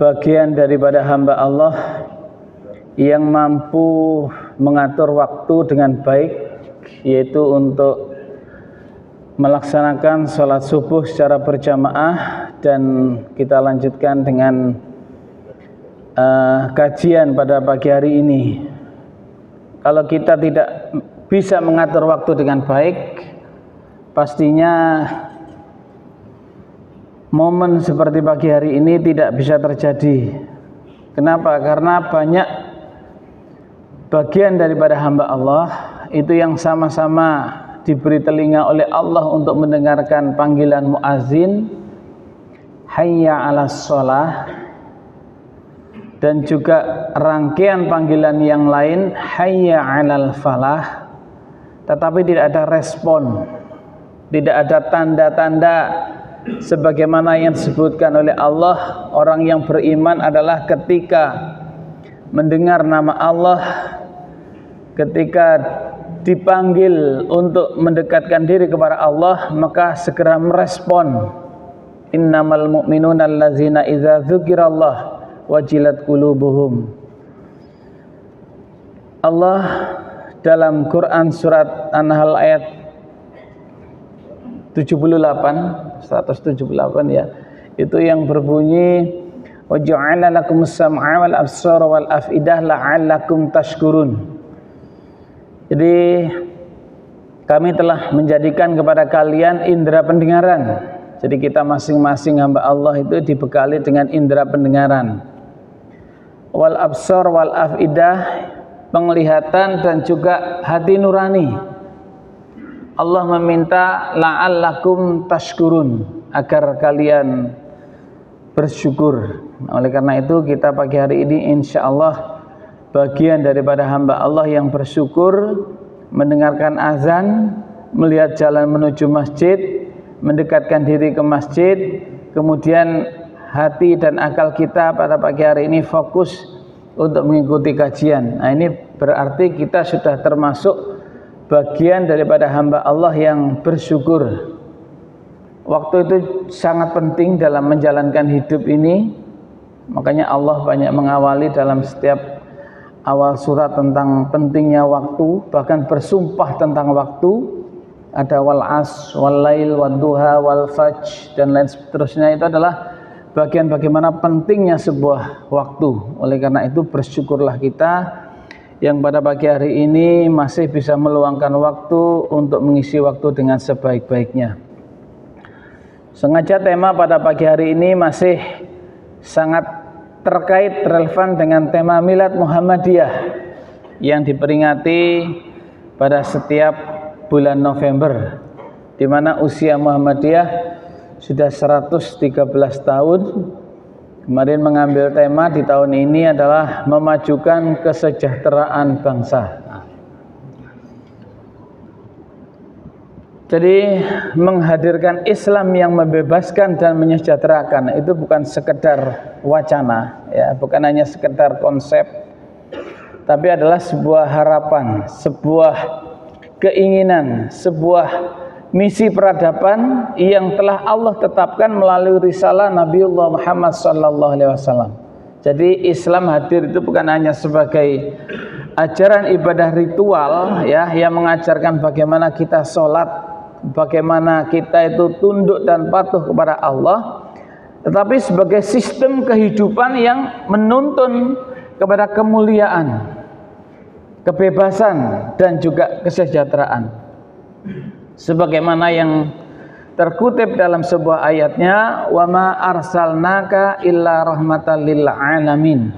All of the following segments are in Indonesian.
bagian daripada hamba Allah yang mampu mengatur waktu dengan baik, yaitu untuk melaksanakan sholat subuh secara berjamaah. Dan kita lanjutkan dengan kajian pada pagi hari ini. Kalau kita tidak bisa mengatur waktu dengan baik, pastinya momen seperti pagi hari ini tidak bisa terjadi. Kenapa? Karena banyak bagian daripada hamba Allah itu yang sama-sama diberi telinga oleh Allah untuk mendengarkan panggilan muazin hayya 'alas shalah, dan juga rangkaian panggilan yang lain hayya 'alal falah, tetapi tidak ada respon, tidak ada tanda-tanda sebagaimana yang disebutkan oleh Allah. Orang yang beriman adalah ketika mendengar nama Allah, ketika dipanggil untuk mendekatkan diri kepada Allah, maka segera merespon. Innamal mu'minuna allazina idza dzukirallah wajilat qulubuhum. Allah dalam Quran surat An-Nahl ayat 178 ya, itu yang berbunyi wa ja'ala lakumus sam'a wal absara wal afidah la'allakum tashkurun. Jadi kami telah menjadikan kepada kalian indera pendengaran. Jadi kita masing-masing hamba Allah itu dibekali dengan indera pendengaran. Wal absar wal afidah, penglihatan dan juga hati nurani. Allah meminta la'allakum tashkurun, agar kalian bersyukur. Oleh karena itu kita pagi hari ini insyaallah bagian daripada hamba Allah yang bersyukur, mendengarkan azan, melihat jalan menuju masjid, mendekatkan diri ke masjid, kemudian hati dan akal kita pada pagi hari ini fokus untuk mengikuti kajian. Nah, ini berarti kita sudah termasuk bagian daripada hamba Allah yang bersyukur. Waktu itu sangat penting dalam menjalankan hidup ini. Makanya Allah banyak mengawali dalam setiap awal surat tentang pentingnya waktu, bahkan bersumpah tentang waktu. Ada wal as, wal lail, wal duha, wal fajr dan lain seterusnya. Itu adalah bagian bagaimana pentingnya sebuah waktu. Oleh karena itu bersyukurlah kita yang pada pagi hari ini masih bisa meluangkan waktu untuk mengisi waktu dengan sebaik-baiknya. Sengaja tema pada pagi hari ini masih sangat terkait, relevan dengan tema Milad Muhammadiyah yang diperingati pada setiap bulan November, di mana usia Muhammadiyah sudah 113 tahun. Kemarin mengambil tema di tahun ini adalah memajukan kesejahteraan bangsa. Jadi menghadirkan Islam yang membebaskan dan menyejahterakan itu bukan sekedar wacana, ya, bukan hanya sekedar konsep, tapi adalah sebuah harapan, sebuah keinginan, sebuah misi peradaban yang telah Allah tetapkan melalui risalah Nabiullah Muhammad SAW. Jadi Islam hadir itu bukan hanya sebagai ajaran ibadah ritual, ya, yang mengajarkan bagaimana kita sholat, bagaimana kita itu tunduk dan patuh kepada Allah, tetapi sebagai sistem kehidupan yang menuntun kepada kemuliaan, kebebasan dan juga kesejahteraan. Sebagaimana yang terkutip dalam sebuah ayatnya, wa ma arsalnaka illa rahmatan lil alamin.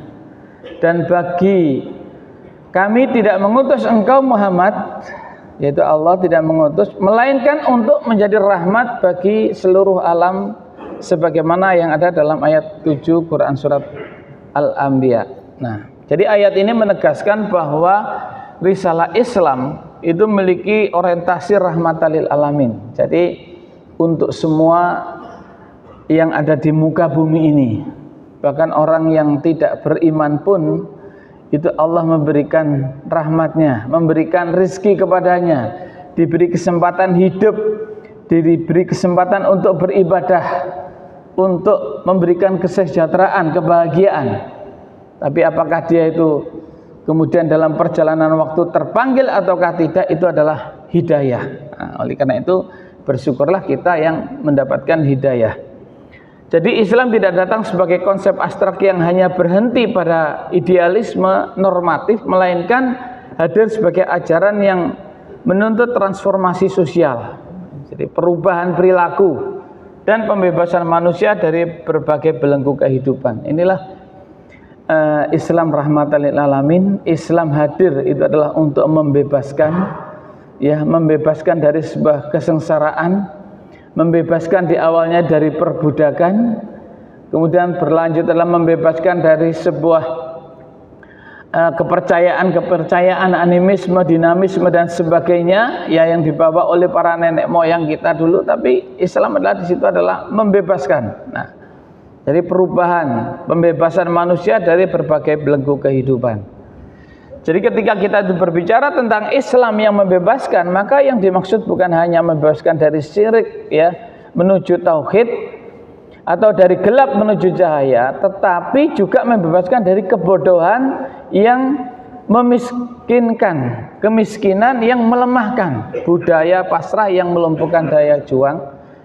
Dan bagi kami tidak mengutus engkau Muhammad, yaitu Allah tidak mengutus, melainkan untuk menjadi rahmat bagi seluruh alam, sebagaimana yang ada dalam ayat 7 Quran surat Al-Anbiya. Nah, jadi ayat ini menegaskan bahwa risalah Islam itu memiliki orientasi rahmatan lil alamin. Jadi untuk semua yang ada di muka bumi ini, bahkan orang yang tidak beriman pun, itu Allah memberikan rahmatnya, memberikan rizki kepadanya, diberi kesempatan hidup, diberi kesempatan untuk beribadah, untuk memberikan kesejahteraan, kebahagiaan. Tapi apakah dia itu kemudian dalam perjalanan waktu terpanggil ataukah tidak, itu adalah hidayah. Nah, oleh karena itu bersyukurlah kita yang mendapatkan hidayah. Jadi Islam tidak datang sebagai konsep abstrak yang hanya berhenti pada idealisme normatif, melainkan hadir sebagai ajaran yang menuntut transformasi sosial. Jadi perubahan perilaku dan pembebasan manusia dari berbagai belenggu kehidupan. Inilah Islam rahmatan lil alamin. Islam hadir itu adalah untuk membebaskan, ya, membebaskan dari sebuah kesengsaraan, membebaskan di awalnya dari perbudakan, kemudian berlanjut dalam membebaskan dari sebuah kepercayaan animisme, dinamisme dan sebagainya, ya, yang dibawa oleh para nenek moyang kita dulu. Tapi Islam adalah di situ adalah membebaskan. Nah, jadi perubahan, pembebasan manusia dari berbagai belenggu kehidupan. Jadi ketika kita berbicara tentang Islam yang membebaskan, maka yang dimaksud bukan hanya membebaskan dari syirik, ya, menuju tauhid, atau dari gelap menuju cahaya, tetapi juga membebaskan dari kebodohan yang memiskinkan, kemiskinan yang melemahkan, budaya pasrah yang melumpuhkan daya juang,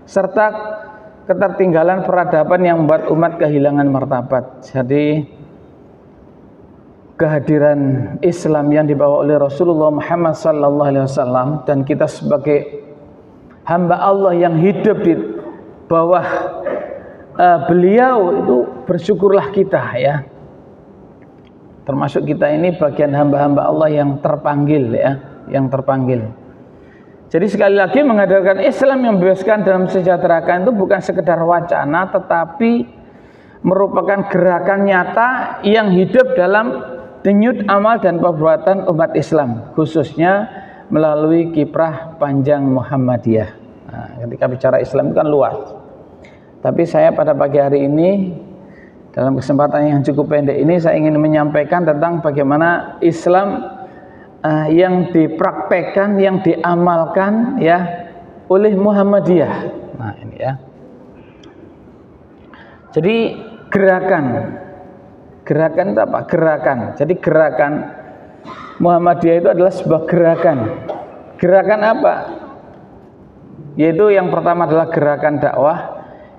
serta ketertinggalan peradaban yang membuat umat kehilangan martabat. Jadi kehadiran Islam yang dibawa oleh Rasulullah Muhammad SAW dan kita sebagai hamba Allah yang hidup di bawah beliau, itu bersyukurlah kita, ya. Termasuk kita ini bagian hamba-hamba Allah yang terpanggil, ya, yang terpanggil. Jadi sekali lagi menghadirkan Islam yang membebaskan dalam sejahterakan itu bukan sekedar wacana, tetapi merupakan gerakan nyata yang hidup dalam denyut amal dan perbuatan umat Islam, khususnya melalui kiprah panjang Muhammadiyah. Nah, ketika bicara Islam itu kan luas. Tapi saya pada pagi hari ini, dalam kesempatan yang cukup pendek ini, saya ingin menyampaikan tentang bagaimana Islam yang dipraktekkan, yang diamalkan, ya, oleh Muhammadiyah. Nah, ini, ya. Jadi gerakan itu apa? Gerakan. Jadi gerakan Muhammadiyah itu adalah sebuah gerakan. Gerakan apa? Yaitu yang pertama adalah gerakan dakwah,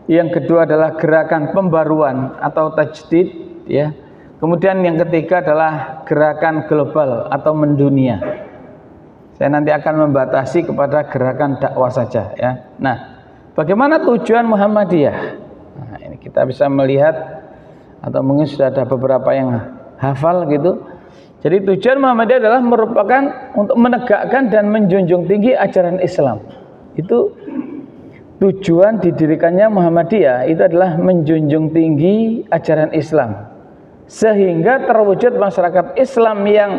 yang kedua adalah gerakan pembaruan atau tajdid, ya. Kemudian yang ketiga adalah gerakan global atau mendunia. Saya nanti akan membatasi kepada gerakan dakwah saja, ya. Nah, bagaimana tujuan Muhammadiyah? Nah, ini kita bisa melihat, atau mungkin sudah ada beberapa yang hafal gitu. Jadi tujuan Muhammadiyah adalah merupakan untuk menegakkan dan menjunjung tinggi ajaran Islam. Itu tujuan didirikannya Muhammadiyah, itu adalah menjunjung tinggi ajaran Islam sehingga terwujud masyarakat Islam yang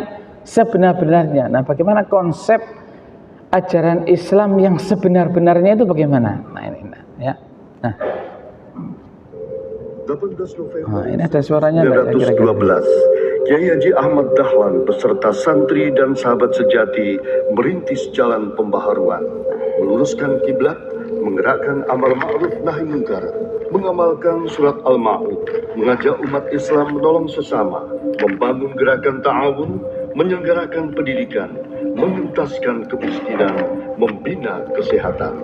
sebenar-benarnya. Nah, bagaimana konsep ajaran Islam yang sebenar-benarnya itu bagaimana? Nah, ini, ya. Nah, 18 November ini ada suaranya 1912, Kiai Haji Ahmad Dahlan beserta santri dan sahabat sejati merintis jalan pembaharuan, meluruskan kiblat, menggerakkan amal ma'ruf nahi munkar, mengamalkan surat Al-Ma'ud, mengajak umat Islam menolong sesama, membangun gerakan ta'awun, menyelenggarakan pendidikan, mengentaskan kemiskinan, membina kesehatan.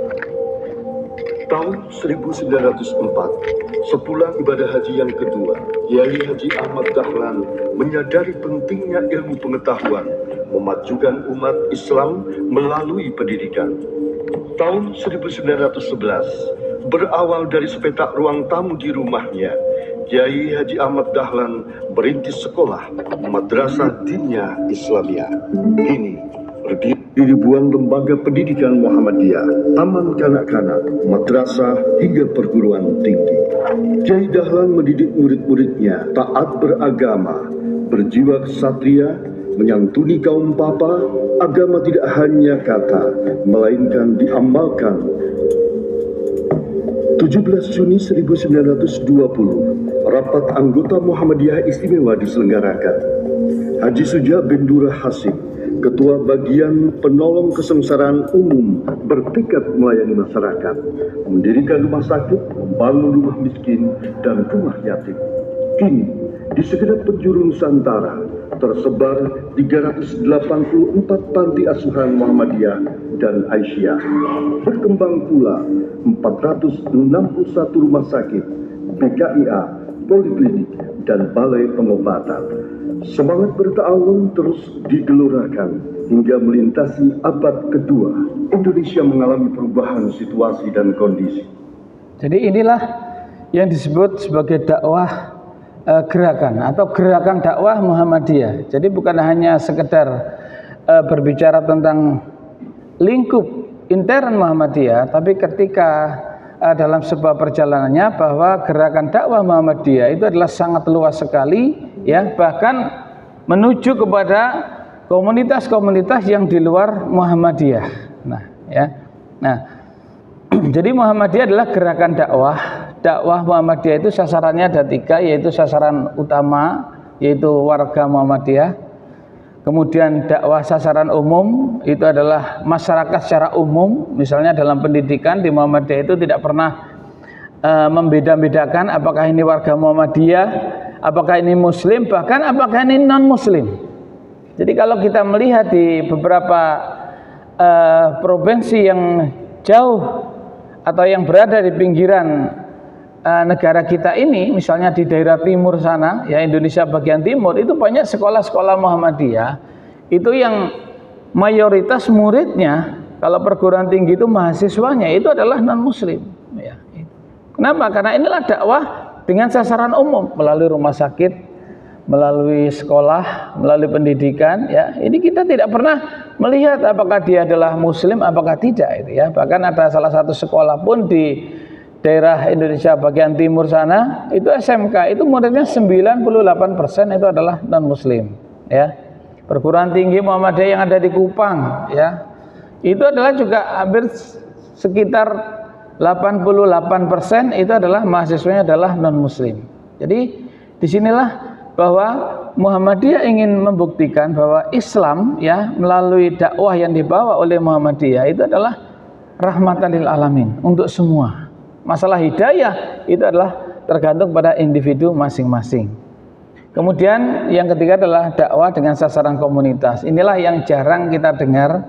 Tahun 1904, sepulang ibadah haji yang kedua, Kiai Haji Ahmad Dahlan menyadari pentingnya ilmu pengetahuan, memajukan umat Islam melalui pendidikan. Tahun 1911, berawal dari sepetak ruang tamu di rumahnya, Kiai Haji Ahmad Dahlan merintis sekolah Madrasah Diniyah Islamiyah. Kini berdiri ribuan lembaga pendidikan Muhammadiyah, taman kanak-kanak, madrasah hingga perguruan tinggi. Kiai Dahlan mendidik murid-muridnya taat beragama, berjiwa ksatria, menyantuni kaum papa. Agama tidak hanya kata, melainkan diamalkan. 17 Juni 1920, rapat anggota Muhammadiyah Istimewa diselenggarakan. Haji Suja bin Durrah Hasim, Ketua Bagian Penolong Kesengsaraan Umum, bertekad melayani masyarakat, mendirikan rumah sakit, membangun rumah miskin, dan rumah yatim. Kini, di segenap penjuru Nusantara, tersebar 384 panti asuhan Muhammadiyah dan Aisyah. Berkembang pula 461 rumah sakit, PKIA, poliklinik, dan balai pengobatan. Semangat berta'awun terus digelorakan hingga melintasi abad kedua. Indonesia mengalami perubahan situasi dan kondisi. Jadi inilah yang disebut sebagai dakwah gerakan atau gerakan dakwah Muhammadiyah. Jadi bukan hanya sekedar berbicara tentang lingkup intern Muhammadiyah, tapi ketika dalam sebuah perjalanannya bahwa gerakan dakwah Muhammadiyah itu adalah sangat luas sekali, ya, bahkan menuju kepada komunitas-komunitas yang di luar Muhammadiyah. Jadi Muhammadiyah adalah gerakan dakwah. Dakwah Muhammadiyah itu sasarannya ada 3, yaitu sasaran utama, yaitu warga Muhammadiyah. Kemudian dakwah sasaran umum, itu adalah masyarakat secara umum. Misalnya dalam pendidikan di Muhammadiyah itu tidak pernah membeda-bedakan apakah ini warga Muhammadiyah, apakah ini muslim, bahkan apakah ini non-muslim. Jadi kalau kita melihat di beberapa provinsi yang jauh atau yang berada di pinggiran negara kita ini, misalnya di daerah timur sana, ya, Indonesia bagian timur, itu banyak sekolah-sekolah Muhammadiyah itu yang mayoritas muridnya, kalau perguruan tinggi itu mahasiswanya itu adalah non-muslim, ya. Kenapa? Karena inilah dakwah dengan sasaran umum, melalui rumah sakit, melalui sekolah, melalui pendidikan, ya. Ini kita tidak pernah melihat apakah dia adalah muslim apakah tidak, itu ya. Bahkan ada salah satu sekolah pun di daerah Indonesia bagian timur sana, itu SMK, itu muridnya 98% itu adalah non muslim, ya. Perguruan tinggi Muhammadiyah yang ada di Kupang, ya, itu adalah juga hampir sekitar 88% itu adalah mahasiswanya adalah non muslim. Jadi disinilah bahwa Muhammadiyah ingin membuktikan bahwa Islam, ya, melalui dakwah yang dibawa oleh Muhammadiyah itu adalah rahmatan lil alamin, untuk semua. Masalah hidayah itu adalah tergantung pada individu masing-masing. Kemudian yang ketiga adalah dakwah dengan sasaran komunitas. Inilah yang jarang kita dengar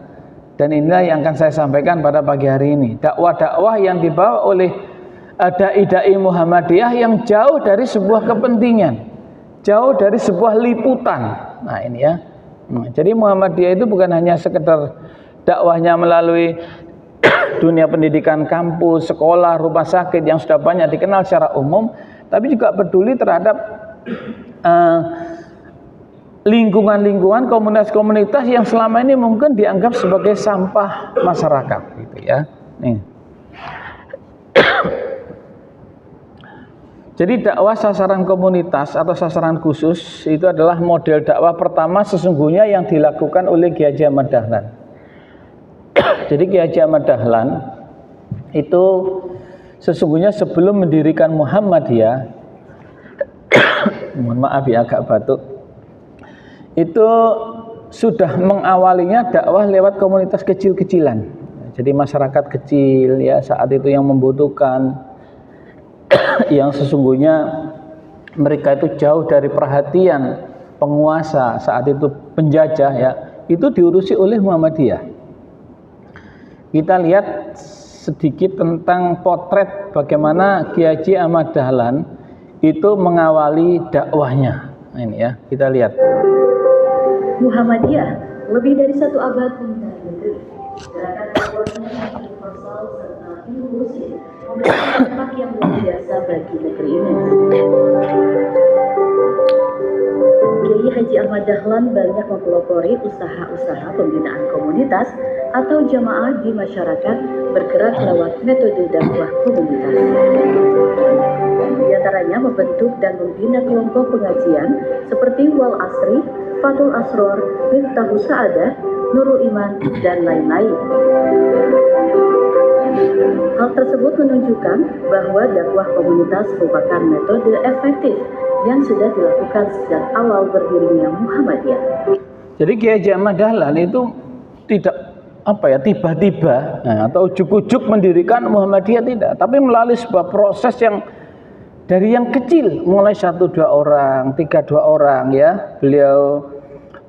dan inilah yang akan saya sampaikan pada pagi hari ini. Dakwah-dakwah yang dibawa oleh dai-dai Muhammadiyah yang jauh dari sebuah kepentingan, jauh dari sebuah liputan. Nah ini ya. Jadi Muhammadiyah itu bukan hanya sekedar dakwahnya melalui dunia pendidikan, kampus, sekolah, rumah sakit yang sudah banyak dikenal secara umum, tapi juga peduli terhadap lingkungan-lingkungan, komunitas-komunitas yang selama ini mungkin dianggap sebagai sampah masyarakat, gitu ya. Nih. Jadi dakwah sasaran komunitas atau sasaran khusus itu adalah model dakwah pertama sesungguhnya yang dilakukan oleh Kiai Haji Ahmad Dahlan. Jadi Kiai Haji Ahmad Dahlan itu sesungguhnya sebelum mendirikan Muhammadiyah, mohon maaf ya agak batuk, itu sudah mengawalinya dakwah lewat komunitas kecil-kecilan. Jadi masyarakat kecil, ya, saat itu yang membutuhkan, yang sesungguhnya mereka itu jauh dari perhatian penguasa saat itu, penjajah, ya, itu diurusi oleh Muhammadiyah. Kita lihat sedikit tentang potret bagaimana Kiai Haji Ahmad Dahlan itu mengawali dakwahnya. Nah, ini ya, kita lihat. Muhammadiyah lebih dari 1 abad menyinari negeri. Gerakan dakwahnya yang universal serta inklusif memberikan dampak yang luar biasa bagi negeri ini. Kiai Haji Ahmad Dahlan banyak mempelopori usaha-usaha pembinaan komunitas atau jamaah di masyarakat bergerak lewat metode dakwah komunitas. Di antaranya membentuk dan membina kelompok pengajian seperti Wal Asri, Fathul Asror, Miftahus Sa'adah, Nurul Iman, dan lain-lain. Hal tersebut menunjukkan bahwa dakwah komunitas merupakan metode efektif yang sudah dilakukan sejak awal berdirinya Muhammadiyah. Jadi Kiai Haji Ahmad Dahlan itu tidak tiba-tiba atau ujuk-ujuk mendirikan Muhammadiyah, tidak, tapi melalui sebuah proses yang dari yang kecil, mulai 1-2 orang, 3-2 orang ya, beliau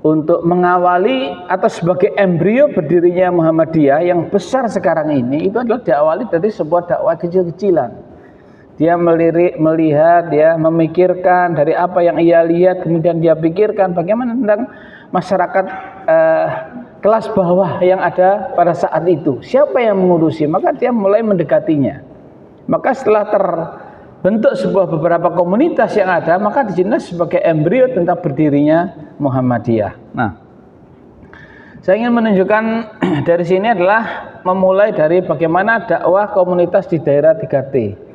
untuk mengawali atau sebagai embrio berdirinya Muhammadiyah yang besar sekarang ini, itu adalah diawali dari sebuah dakwah kecil-kecilan. Dia melihat, dia memikirkan dari apa yang ia lihat, kemudian dia pikirkan bagaimana tentang masyarakat kelas bawah yang ada pada saat itu, siapa yang mengurusi, maka dia mulai mendekatinya. Maka setelah terbentuk sebuah beberapa komunitas yang ada, maka di sini sebagai embrio tentang berdirinya Muhammadiyah. Nah, saya ingin menunjukkan dari sini adalah memulai dari bagaimana dakwah komunitas di daerah 3T.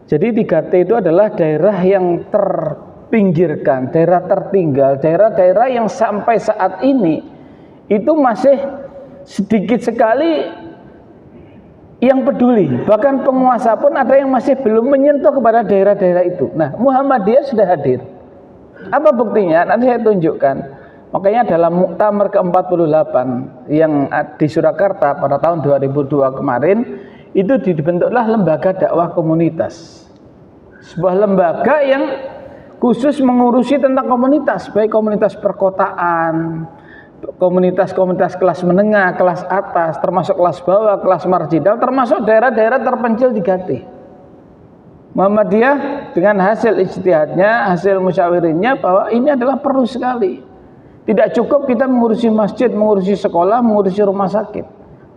Jadi 3T itu adalah daerah yang terpinggirkan, daerah tertinggal, daerah-daerah yang sampai saat ini itu masih sedikit sekali yang peduli. Bahkan penguasa pun ada yang masih belum menyentuh kepada daerah-daerah itu. Nah, Muhammadiyah sudah hadir. Apa buktinya? Nanti saya tunjukkan. Makanya dalam Muktamar ke-48 yang di Surakarta pada tahun 2002 kemarin, itu dibentuklah lembaga dakwah komunitas. Sebuah lembaga yang khusus mengurusi tentang komunitas, baik komunitas perkotaan, komunitas-komunitas kelas menengah, kelas atas, termasuk kelas bawah, kelas marginal, termasuk daerah-daerah terpencil 3T. Muhammadiyah dengan hasil ijtihadnya, hasil musyawirinnya bahwa ini adalah perlu sekali. Tidak cukup kita mengurusi masjid, mengurusi sekolah, mengurusi rumah sakit.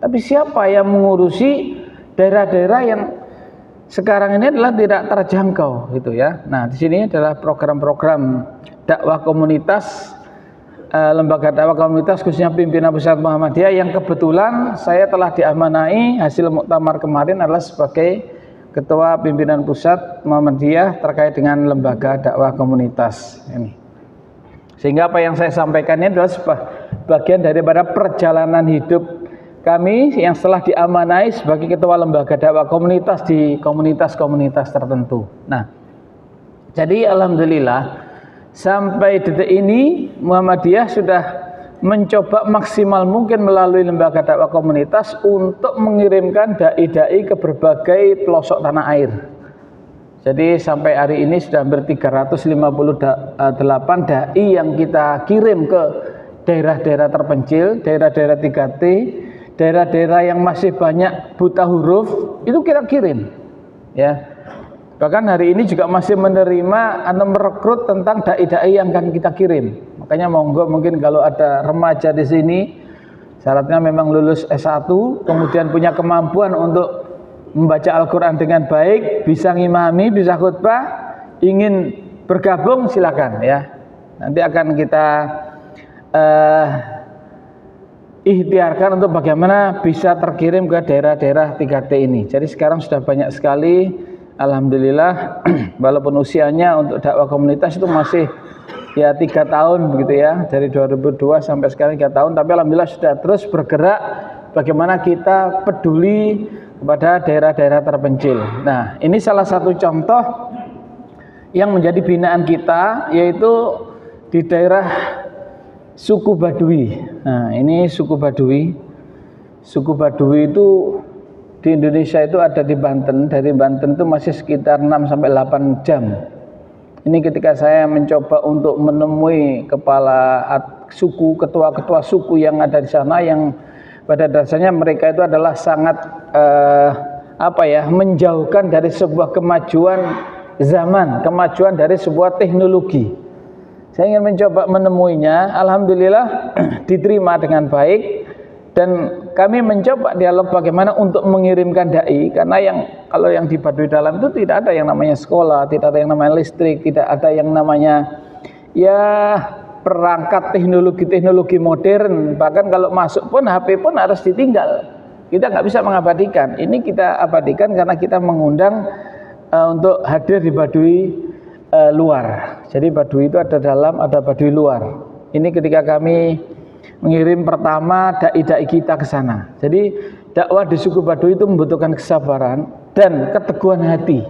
Tapi siapa yang mengurusi daerah-daerah yang sekarang ini adalah tidak terjangkau gitu ya. Nah, di sini adalah program-program dakwah komunitas, lembaga dakwah komunitas khususnya pimpinan pusat Muhammadiyah yang kebetulan saya telah diamanai hasil muktamar kemarin adalah sebagai ketua pimpinan pusat Muhammadiyah terkait dengan lembaga dakwah komunitas ini. Sehingga apa yang saya sampaikan ini adalah bagian daripada perjalanan hidup kami yang setelah diamanai sebagai ketua lembaga dakwah komunitas di komunitas-komunitas tertentu. Nah, jadi alhamdulillah sampai detik ini Muhammadiyah sudah mencoba maksimal mungkin melalui lembaga dakwah komunitas untuk mengirimkan dai-dai ke berbagai pelosok tanah air. Jadi sampai hari ini sudah hampir 358 dai yang kita kirim ke daerah-daerah terpencil, daerah-daerah 3T, daerah-daerah yang masih banyak buta huruf, itu kita kirim ya. Bahkan hari ini juga masih menerima atau merekrut tentang dai-dai yang akan kita kirim. Makanya monggo mungkin kalau ada remaja di sini, syaratnya memang lulus S1, kemudian punya kemampuan untuk membaca Al-Quran dengan baik, bisa ngimami, bisa khutbah, ingin bergabung silakan ya. Nanti akan kita ikhtiarkan untuk bagaimana bisa terkirim ke daerah-daerah 3T ini. Jadi sekarang sudah banyak sekali, alhamdulillah, walaupun usianya untuk dakwah komunitas itu masih ya 3 tahun begitu ya, dari 2002 sampai sekarang 3 tahun, tapi alhamdulillah sudah terus bergerak bagaimana kita peduli kepada daerah-daerah terpencil. Nah, ini salah satu contoh yang menjadi binaan kita, yaitu di daerah suku Baduy. Nah, ini suku Baduy. Suku Baduy itu di Indonesia itu ada di Banten. Dari Banten itu masih sekitar 6 sampai 8 jam. Ini ketika saya mencoba untuk menemui kepala suku, ketua-ketua suku yang ada di sana, yang pada dasarnya mereka itu adalah sangat menjauhkan dari sebuah kemajuan zaman, kemajuan dari sebuah teknologi. Saya ingin mencoba menemuinya, alhamdulillah diterima dengan baik, dan kami mencoba dialog bagaimana untuk mengirimkan dai, karena kalau yang di Baduy Dalam itu tidak ada yang namanya sekolah, tidak ada yang namanya listrik, tidak ada yang namanya ya perangkat teknologi modern. Bahkan kalau masuk pun HP pun harus ditinggal, kita nggak bisa mengabadikan. Ini kita abadikan karena kita mengundang untuk hadir di Baduy luar. Jadi Baduy itu ada dalam, ada Baduy luar. Ini ketika kami mengirim pertama dai-dai kita ke sana. Jadi dakwah di suku Baduy itu membutuhkan kesabaran dan keteguhan hati.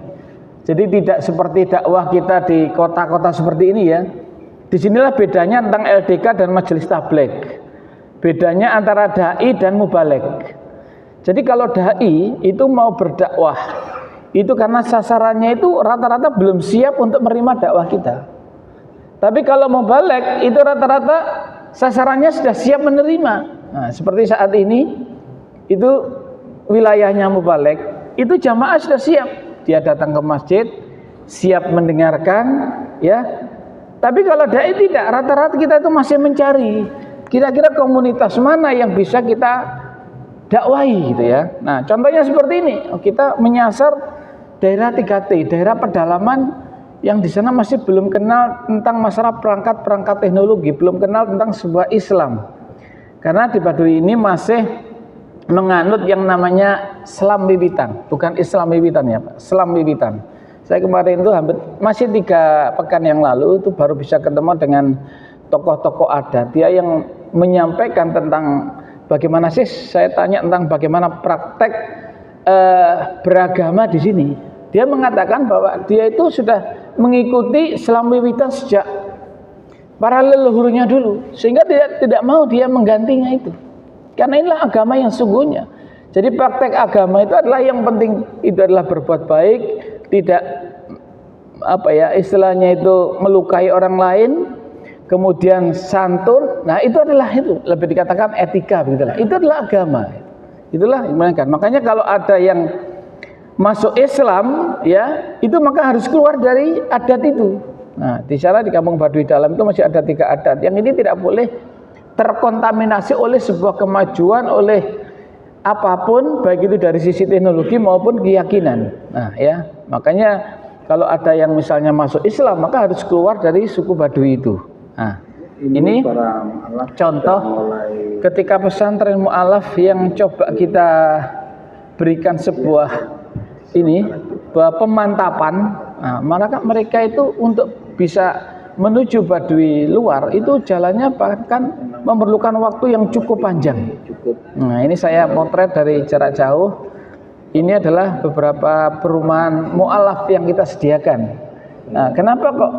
Jadi tidak seperti dakwah kita di kota-kota seperti ini ya. Disinilah bedanya tentang LDK dan majelis tabligh. Bedanya antara dai dan mubaligh. Jadi kalau dai itu mau berdakwah, itu karena sasarannya itu rata-rata belum siap untuk menerima dakwah kita. Tapi kalau mubaligh itu rata-rata sasarannya sudah siap menerima. Nah, seperti saat ini itu wilayahnya mubaligh, itu jamaah sudah siap. Dia datang ke masjid, siap mendengarkan, ya. Tapi kalau dai tidak, rata-rata kita itu masih mencari kira-kira komunitas mana yang bisa kita dakwahi gitu ya. Nah, contohnya seperti ini. Kita menyasar daerah 3T, daerah pedalaman yang di sana masih belum kenal tentang masalah perangkat-perangkat teknologi, belum kenal tentang sebuah Islam. Karena di Baduy ini masih menganut yang namanya Selam Wiwitan, bukan Islam Wiwitan ya Pak, Selam Wiwitan. Saya kemarin itu masih 3 pekan yang lalu itu baru bisa ketemu dengan tokoh-tokoh adat. Dia yang menyampaikan tentang bagaimana sih, saya tanya tentang bagaimana praktek beragama di sini. Dia mengatakan bahwa dia itu sudah mengikuti Selam Wiwitan sejak para leluhurnya dulu, sehingga tidak mau dia menggantinya itu. Karena inilah agama yang sungguhnya. Jadi praktek agama itu adalah yang penting, itu adalah berbuat baik, tidak istilahnya itu melukai orang lain, kemudian santun. Nah, itu adalah itu lebih dikatakan etika begitulah. Itu adalah agama. Itulah kan. Makanya kalau ada yang masuk Islam ya, itu maka harus keluar dari adat itu. Nah, di sana di Kampung Baduy Dalam itu masih ada 3 adat. Yang ini tidak boleh terkontaminasi oleh sebuah kemajuan, oleh apapun, baik itu dari sisi teknologi maupun keyakinan. Nah, ya, makanya kalau ada yang misalnya masuk Islam, maka harus keluar dari suku Baduy itu. Nah, ini contoh ketika pesantren mu'alaf yang coba kita berikan sebuah bahwa pemantapan. Nah, maka mereka itu untuk bisa menuju Baduy luar itu jalannya bahkan memerlukan waktu yang cukup panjang. Nah, ini saya potret dari jarak jauh. Ini adalah beberapa perumahan mu'alaf yang kita sediakan. Nah, kenapa kok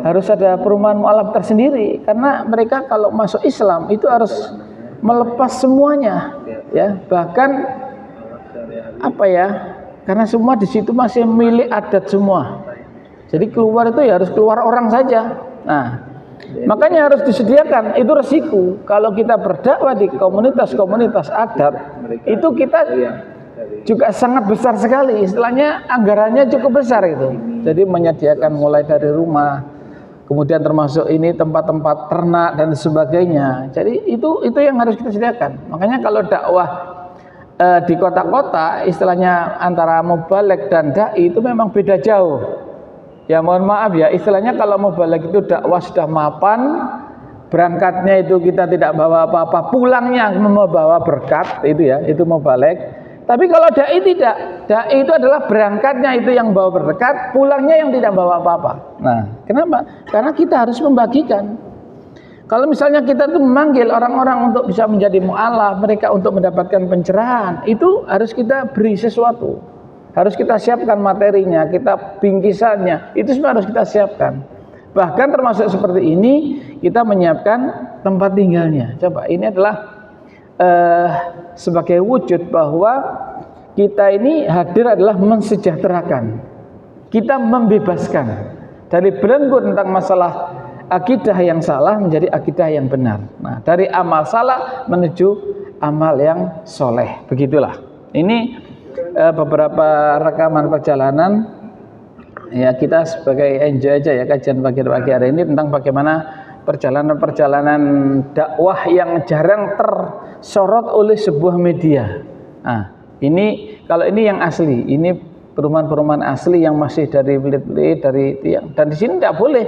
harus ada perumahan mu'alaf tersendiri? Karena mereka kalau masuk Islam itu harus melepas semuanya, ya. Bahkan karena semua di situ masih milik adat semua. Jadi keluar itu ya harus keluar orang saja. Nah, makanya harus disediakan. Itu resiko. Kalau kita berdakwah di komunitas-komunitas adat, itu kita juga sangat besar sekali. Istilahnya anggarannya cukup besar itu. Jadi menyediakan mulai dari rumah, kemudian termasuk ini tempat-tempat ternak dan sebagainya. Jadi itu yang harus kita sediakan. Makanya kalau dakwah di kota-kota, istilahnya antara mubaligh dan dai itu memang beda jauh. Ya mohon maaf ya, istilahnya kalau mubaligh itu dakwah sudah mapan, berangkatnya itu kita tidak bawa apa-apa, pulangnya membawa berkat, itu ya, itu mubaligh. Tapi kalau dai tidak, dai itu adalah berangkatnya itu yang bawa berkat, pulangnya yang tidak bawa apa-apa. Nah, kenapa? Karena kita harus membagikan. Kalau misalnya kita tuh memanggil orang-orang untuk bisa menjadi mu'alaf, mereka untuk mendapatkan pencerahan, itu harus kita beri sesuatu. Harus kita siapkan materinya, kita bingkisannya, itu semua harus kita siapkan. Bahkan termasuk seperti ini, kita menyiapkan tempat tinggalnya. Coba, ini adalah sebagai wujud bahwa kita ini hadir adalah mensejahterakan. Kita membebaskan dari belenggu tentang masalah akidah yang salah menjadi akidah yang benar. Nah, dari amal salah menuju amal yang soleh. Begitulah. Ini beberapa rekaman perjalanan. Ya, kita sebagai enjoy aja ya kajian pagi hari ini tentang bagaimana perjalanan-perjalanan dakwah yang jarang tersorot oleh sebuah media. Nah, ini kalau ini yang asli, ini perumahan-perumahan asli yang masih dari belit-belit, dari tiang. Dan di sini tidak boleh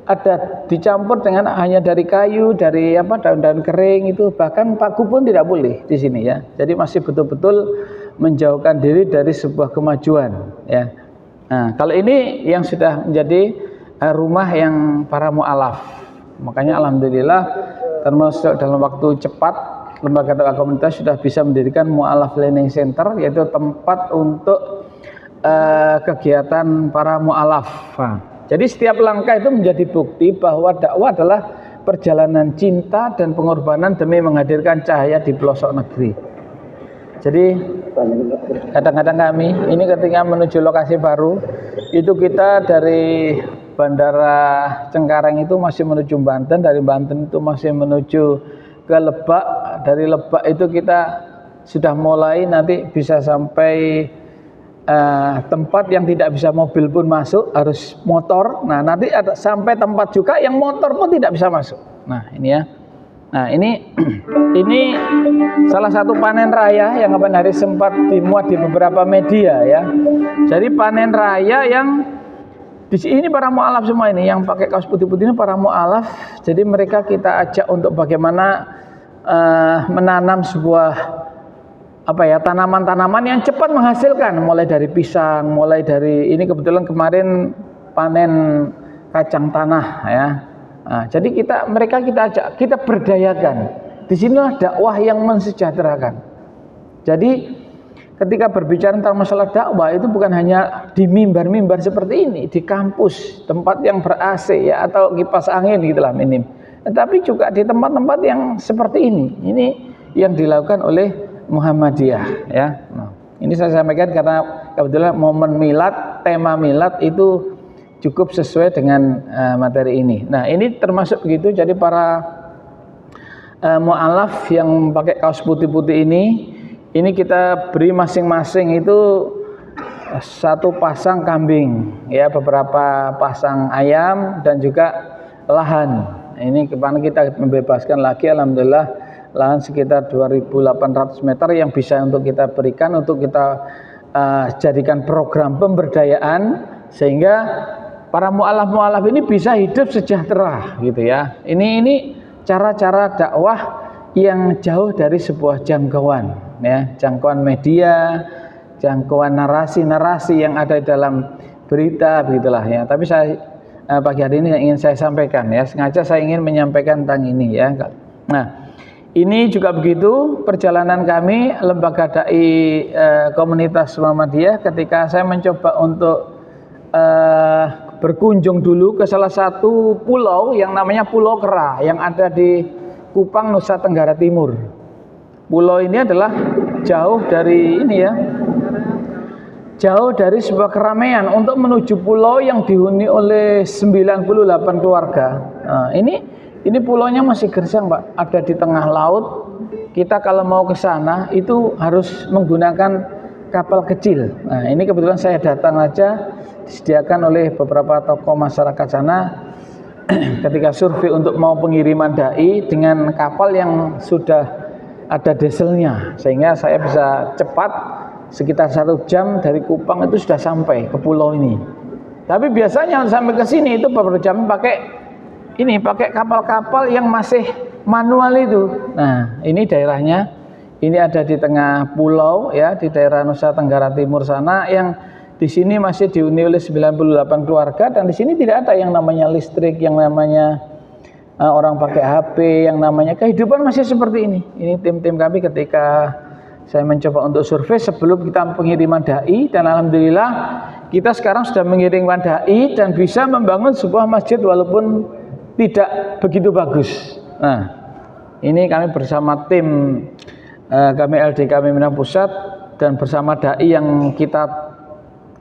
ada dicampur dengan hanya dari kayu, dari daun-daun kering itu, bahkan paku pun tidak boleh di sini ya. Jadi masih betul-betul menjauhkan diri dari sebuah kemajuan ya. Nah, kalau ini yang sudah menjadi rumah yang para mu'alaf. Makanya alhamdulillah termasuk dalam waktu cepat lembaga dakwah komunitas sudah bisa mendirikan Mu'alaf Learning Center, yaitu tempat untuk kegiatan para mu'alaf. Jadi setiap langkah itu menjadi bukti bahwa dakwah adalah perjalanan cinta dan pengorbanan demi menghadirkan cahaya di pelosok negeri. Jadi kadang-kadang kami ini ketika menuju lokasi baru itu kita dari Bandara Cengkareng itu masih menuju Banten, dari Banten itu masih menuju ke Lebak, dari Lebak itu kita sudah mulai nanti bisa sampai tempat yang tidak bisa mobil pun masuk, harus motor. Nah nanti ada sampai tempat juga yang motor pun tidak bisa masuk. Nah ini ya. Nah ini salah satu panen raya yang kemarin hari sempat dimuat di beberapa media ya. Jadi panen raya yang di sini para mu'alaf semua ini yang pakai kaos putih-putih ini para mu'alaf. Jadi mereka kita ajak untuk bagaimana menanam sebuah tanaman-tanaman yang cepat menghasilkan, mulai dari pisang, mulai dari ini kebetulan kemarin panen kacang tanah ya. Nah, jadi mereka kita ajak, kita berdayakan. Disinilah dakwah yang mensejahterakan. Jadi ketika berbicara tentang masalah dakwah itu bukan hanya di mimbar-mimbar seperti ini, di kampus, tempat yang ber-AC ya atau kipas angin gitulah minim. Tetapi juga di tempat-tempat yang seperti ini. Ini yang dilakukan oleh Muhammadiyah ya. Nah, ini saya sampaikan karena kebetulan momen milad, tema milad itu cukup sesuai dengan materi ini. Nah, ini termasuk begitu. Jadi para mu'alaf yang pakai kaos putih-putih ini kita beri masing-masing itu satu pasang kambing ya, beberapa pasang ayam dan juga lahan. Ini kemana kita membebaskan lagi, alhamdulillah lahan sekitar 2.800 meter yang bisa untuk kita berikan, untuk kita jadikan program pemberdayaan sehingga para mu'alaf ini bisa hidup sejahtera gitu ya. Ini cara-cara dakwah yang jauh dari sebuah jangkauan ya, jangkauan media, jangkauan narasi-narasi yang ada di dalam berita begitulah ya. Tapi saya pagi hari ini yang ingin saya sampaikan ya, sengaja saya ingin menyampaikan tentang ini ya. Nah, ini juga begitu perjalanan kami lembaga dai komunitas Muhammadiyah ketika saya mencoba untuk berkunjung dulu ke salah satu pulau yang namanya Pulau Kera yang ada di Kupang, Nusa Tenggara Timur. Pulau ini adalah jauh dari sebuah keramaian untuk menuju pulau yang dihuni oleh 98 keluarga. Nah, ini pulaunya masih gersang, Pak. Ada di tengah laut. Kita kalau mau ke sana itu harus menggunakan kapal kecil. Nah, ini kebetulan saya datang aja, disediakan oleh beberapa tokoh masyarakat sana ketika survei untuk mau pengiriman dai dengan kapal yang sudah ada dieselnya, sehingga saya bisa cepat sekitar 1 jam dari Kupang itu sudah sampai ke pulau ini. Tapi biasanya sampai ke sini itu beberapa jam pakai kapal-kapal yang masih manual itu. Nah, ini daerahnya. Ini ada di tengah pulau ya, di daerah Nusa Tenggara Timur sana yang di sini masih dihuni oleh 98 keluarga dan di sini tidak ada yang namanya listrik, yang namanya orang pakai HP, yang namanya kehidupan masih seperti ini. Ini tim-tim kami ketika saya mencoba untuk survei sebelum kita pengiriman dai, dan alhamdulillah kita sekarang sudah mengirimkan dai dan bisa membangun sebuah masjid walaupun tidak begitu bagus. Nah, ini kami bersama tim kami LDK Minang Pusat dan bersama dai yang kita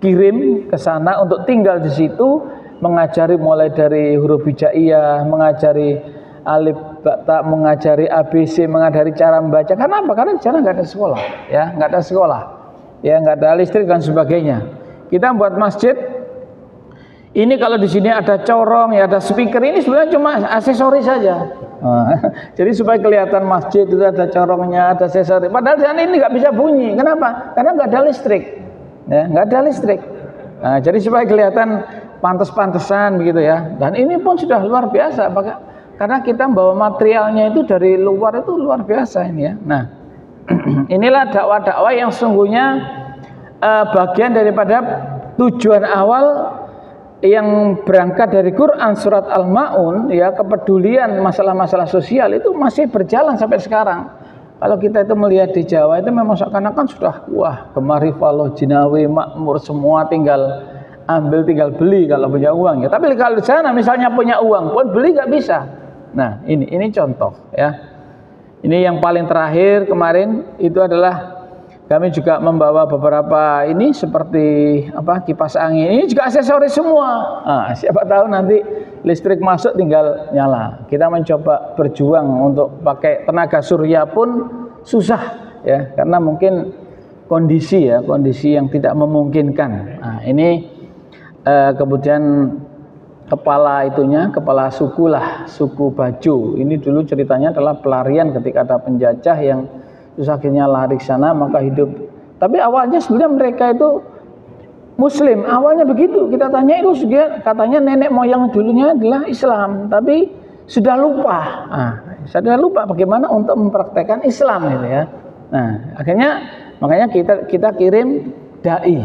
kirim ke sana untuk tinggal di situ, mengajari mulai dari huruf hijaiyah, mengajari alif ta, mengajari ABC, mengajari cara membaca. Karena apa? Karena di sana nggak ada sekolah, ya, nggak ada sekolah, ya, nggak ada listrik dan sebagainya. Kita buat masjid. Ini kalau di sini ada corong, ya ada speaker, ini sebenarnya cuma aksesoris saja. Jadi supaya kelihatan masjid itu ada corongnya, ada aksesoris. Padahal di sana ini nggak bisa bunyi. Kenapa? Karena nggak ada listrik. Ya, nggak ada listrik. Nah, jadi supaya kelihatan pantes-pantesan begitu ya. Dan ini pun sudah luar biasa, karena kita bawa materialnya itu dari luar, itu luar biasa ini ya. Nah, inilah dakwah-dakwah yang sungguhnya bagian daripada tujuan awal yang berangkat dari Quran surat Al-Maun ya, kepedulian masalah-masalah sosial itu masih berjalan sampai sekarang. Kalau kita itu melihat di Jawa itu memang seakan-akan sudah wah gemari faloh jinawi makmur semua, tinggal ambil tinggal beli kalau punya uang ya. Tapi kalau di sana misalnya punya uang pun beli nggak bisa. Nah ini contoh ya. Ini yang paling terakhir kemarin itu adalah kami juga membawa beberapa ini seperti apa kipas angin. Ini juga aksesoris semua. Nah, siapa tahu nanti listrik masuk tinggal nyala. Kita mencoba berjuang untuk pakai tenaga surya pun susah ya karena mungkin kondisi yang tidak memungkinkan. Nah, ini kemudian kepala suku Baju. Ini dulu ceritanya adalah pelarian ketika ada penjajah yang terus akhirnya lari ke sana maka hidup. Tapi awalnya sebenarnya mereka itu Muslim, awalnya begitu. Kita tanya itu katanya nenek moyang dulunya adalah Islam, tapi sudah lupa. Sudah lupa bagaimana untuk mempraktekkan Islam gitu ya. Nah, akhirnya makanya kita kirim dai.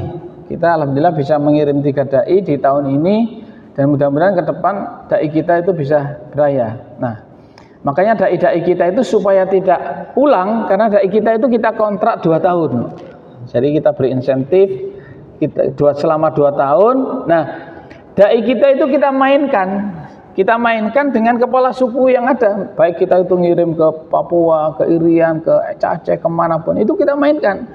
Kita alhamdulillah bisa mengirim 3 dai di tahun ini dan mudah-mudahan ke depan dai kita itu bisa beraya. Nah, makanya dai-dai kita itu supaya tidak pulang karena dai kita itu kita kontrak 2 tahun. Jadi kita beri insentif selama 2 tahun. Nah, dai kita itu kita mainkan dengan kepala suku yang ada. Baik kita itu ngirim ke Papua, ke Irian, ke Aceh, kemanapun itu kita mainkan.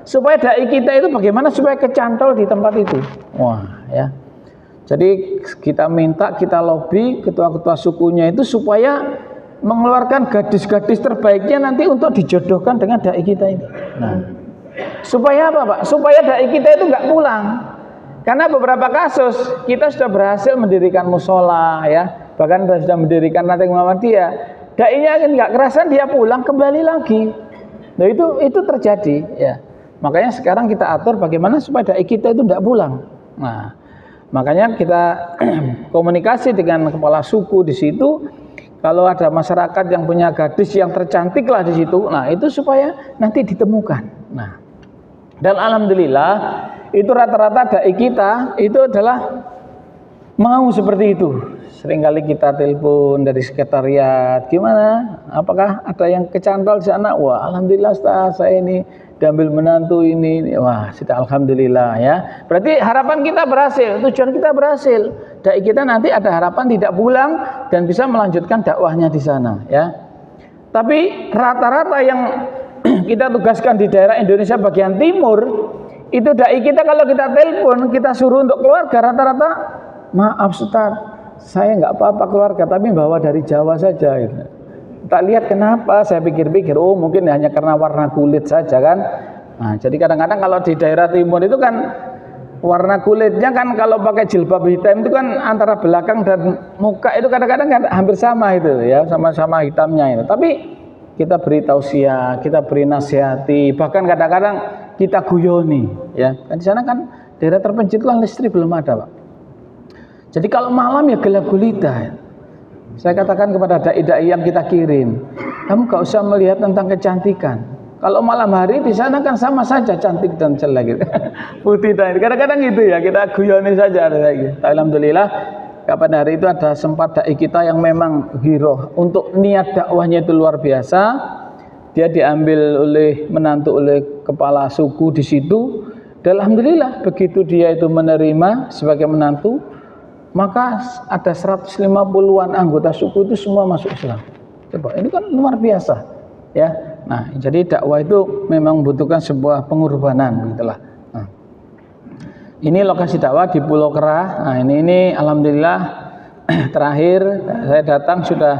Supaya dai kita itu bagaimana supaya kecantol di tempat itu. Wah, ya. Jadi kita minta, kita lobby ketua-ketua sukunya itu supaya mengeluarkan gadis-gadis terbaiknya nanti untuk dijodohkan dengan dai kita ini. Nah, supaya apa Pak? Supaya dai kita itu nggak pulang. Karena beberapa kasus kita sudah berhasil mendirikan musola ya, bahkan sudah mendirikan Nating Muhammadiyah. Dai-nya nggak kerasan dia pulang kembali lagi. Nah itu terjadi ya. Makanya sekarang kita atur bagaimana supaya dai kita itu nggak pulang. Nah, makanya kita komunikasi dengan kepala suku di situ. Kalau ada masyarakat yang punya gadis yang tercantik lah di situ, nah itu supaya nanti ditemukan. Nah, dan alhamdulillah itu rata-rata dai kita itu adalah mau seperti itu. Seringkali kita telepon dari sekretariat, gimana? Apakah ada yang kecantol di sana? Wah, alhamdulillah Ustaz, saya ini diambil menantu ini. Wah, sudah alhamdulillah ya. Berarti harapan kita berhasil, tujuan kita berhasil. Dai kita nanti ada harapan tidak pulang dan bisa melanjutkan dakwahnya di sana ya. Tapi rata-rata yang kita tugaskan di daerah Indonesia bagian timur itu dai kita kalau kita telepon, kita suruh untuk keluarga rata-rata maaf Ustaz, saya nggak apa-apa keluarga tapi bawa dari Jawa saja gitu. Tak lihat kenapa, saya pikir-pikir oh mungkin hanya karena warna kulit saja kan. Nah, jadi kadang-kadang kalau di daerah timur itu kan warna kulitnya kan kalau pakai jilbab hitam itu kan antara belakang dan muka itu kadang-kadang kan hampir sama itu ya, sama-sama hitamnya itu. Tapi kita beri tausiah, kita beri nasihati, bahkan kadang-kadang kita guyoni ya. Kan di sana kan daerah terpencil kan listrik belum ada, Pak. Jadi kalau malam ya gelap gulita. Saya katakan kepada dai-dai yang kita kirim, kamu gak usah melihat tentang kecantikan. Kalau malam hari di sana kan sama saja cantik dan jelek gitu. Putih dan kadang-kadang gitu ya, kita guyoni saja gitu. Alhamdulillah kapan hari itu ada sempat dai kita yang memang giroh untuk niat dakwahnya itu luar biasa. Dia diambil menantu oleh kepala suku di situ. Dan alhamdulillah begitu dia itu menerima sebagai menantu, maka ada 150-an anggota suku itu semua masuk Islam. Coba, ini kan luar biasa ya. Nah, jadi dakwah itu memang membutuhkan sebuah pengorbanan gitulah. Nah, ini lokasi dakwah di Pulau Kerah. Nah, ini alhamdulillah terakhir saya datang sudah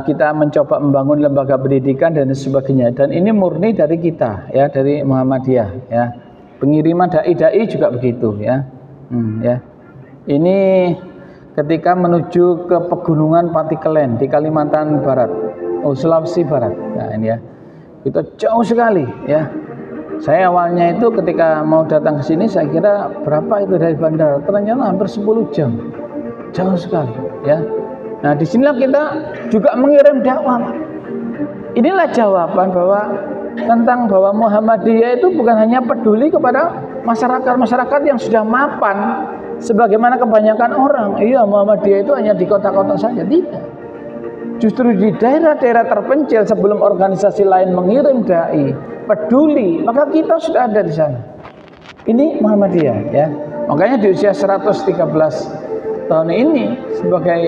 kita mencoba membangun lembaga pendidikan dan sebagainya. Dan ini murni dari kita ya, dari Muhammadiyah ya. Pengiriman dai-dai juga begitu ya. Ya. Ini ketika menuju ke pegunungan Patikelen di Kalimantan Barat, Sulawesi Barat. Nah ini ya, itu jauh sekali ya. Saya awalnya itu ketika mau datang ke sini saya kira berapa itu dari bandara, ternyata hampir 10 jam, jauh sekali ya. Nah disinilah kita juga mengirim dakwah. Inilah jawaban tentang bahwa Muhammadiyah itu bukan hanya peduli kepada masyarakat yang sudah mapan sebagaimana kebanyakan orang. Iya, Muhammadiyah itu hanya di kota-kota saja, tidak. Justru di daerah-daerah terpencil sebelum organisasi lain mengirim dai peduli, maka kita sudah ada di sana. Ini Muhammadiyah ya. Makanya di usia 113 tahun ini sebagai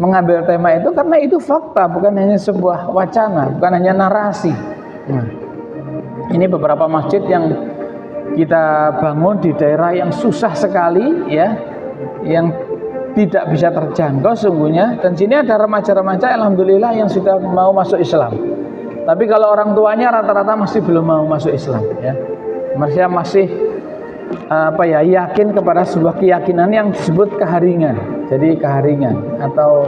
mengambil tema itu karena itu fakta, bukan hanya sebuah wacana, bukan hanya narasi. Nah, ini beberapa masjid yang kita bangun di daerah yang susah sekali ya, yang tidak bisa terjangkau sungguhnya, dan sini ada remaja-remaja alhamdulillah yang sudah mau masuk Islam. Tapi kalau orang tuanya rata-rata masih belum mau masuk Islam ya. Mereka masih yakin kepada sebuah keyakinan yang disebut keharingan. Jadi keharingan atau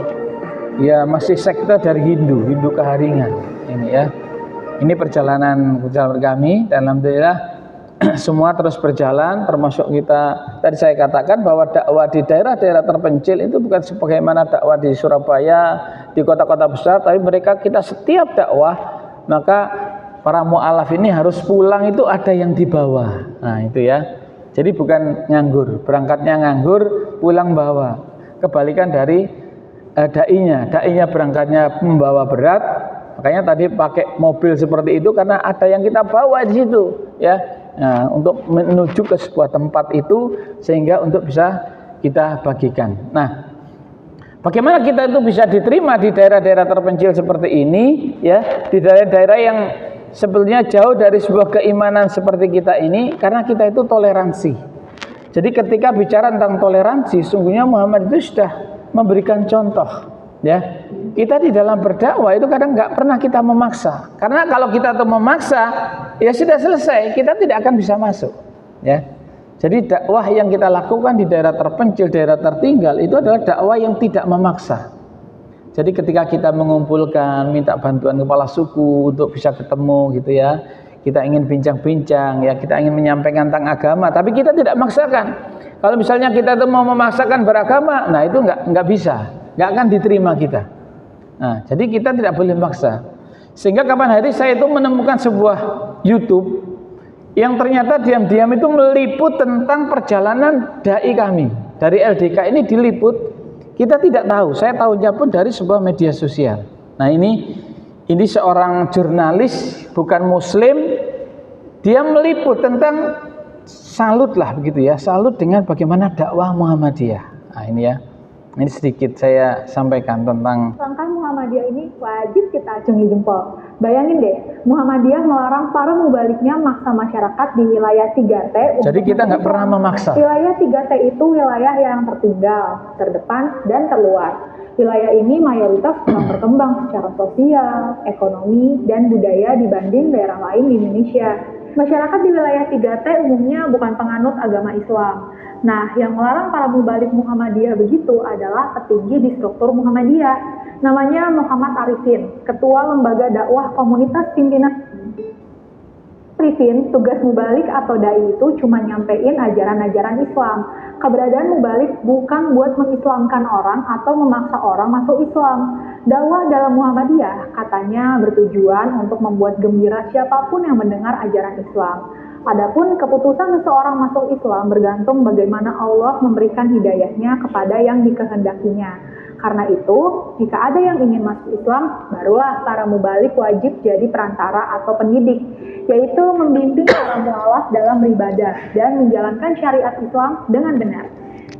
ya masih sekte dari Hindu keharingan ini ya. Ini perjalanan kami dan alhamdulillah semua terus berjalan, termasuk kita tadi saya katakan bahwa dakwah di daerah-daerah terpencil itu bukan sebagaimana dakwah di Surabaya, di kota-kota besar, tapi kita setiap dakwah maka para mu'alaf ini harus pulang itu ada yang dibawa. Nah itu ya, jadi bukan nganggur, berangkatnya nganggur, pulang bawa. Kebalikan dari dai-nya berangkatnya membawa berat, makanya tadi pakai mobil seperti itu karena ada yang kita bawa di situ ya. Nah, untuk menuju ke sebuah tempat itu sehingga untuk bisa kita bagikan. Nah, bagaimana kita itu bisa diterima di daerah-daerah terpencil seperti ini ya, di daerah-daerah yang sebetulnya jauh dari sebuah keimanan seperti kita ini, karena kita itu toleransi. Jadi ketika bicara tentang toleransi, sungguhnya Muhammad itu sudah memberikan contoh ya. Kita di dalam berdakwah itu kadang nggak pernah kita memaksa, karena kalau kita tuh memaksa ya sudah selesai, kita tidak akan bisa masuk ya. Jadi dakwah yang kita lakukan di daerah terpencil, daerah tertinggal itu adalah dakwah yang tidak memaksa. Jadi ketika kita mengumpulkan, minta bantuan kepala suku untuk bisa ketemu gitu ya, kita ingin bincang-bincang ya, kita ingin menyampaikan tentang agama, tapi kita tidak memaksakan. Kalau misalnya kita tuh mau memaksakan beragama, nah itu nggak bisa, nggak akan diterima kita. Nah, jadi kita tidak boleh memaksa. Sehingga kapan hari saya itu menemukan sebuah YouTube yang ternyata diam-diam itu meliput tentang perjalanan dai kami dari LDK ini diliput. Kita tidak tahu, saya tahunya pun dari sebuah media sosial. Nah ini seorang jurnalis bukan muslim, dia meliput tentang salut lah begitu ya, salut dengan bagaimana dakwah Muhammadiyah. Nah ini ya, ini sedikit saya sampaikan tentang langkah Muhammadiyah ini wajib kita acungi jempol. Bayangin deh, Muhammadiyah melarang para mubaliknya maksa masyarakat di wilayah 3T. Jadi kita nggak pernah memaksa. Wilayah 3T itu wilayah yang tertinggal, terdepan, dan terluar. Wilayah ini mayoritas kurang berkembang secara sosial, ekonomi, dan budaya dibanding daerah lain di Indonesia. Masyarakat di wilayah 3T umumnya bukan penganut agama Islam. Nah, yang melarang para mubalik Muhammadiyah begitu adalah petinggi di struktur Muhammadiyah. Namanya Muhammad Arifin, Ketua Lembaga Dakwah Komunitas Pimpinan. Arifin, tugas mubalik atau dai itu cuma nyampein ajaran-ajaran Islam. Keberadaan mubalik bukan buat mengislamkan orang atau memaksa orang masuk Islam. Dakwah dalam Muhammadiyah katanya bertujuan untuk membuat gembira siapapun yang mendengar ajaran Islam. Adapun keputusan seseorang masuk Islam bergantung bagaimana Allah memberikan hidayahnya kepada yang dikehendakinya. Karena itu, jika ada yang ingin masuk Islam, barulah para mubalik wajib jadi perantara atau pendidik, yaitu membimbing para mu'alaf dalam beribadah dan menjalankan syariat Islam dengan benar.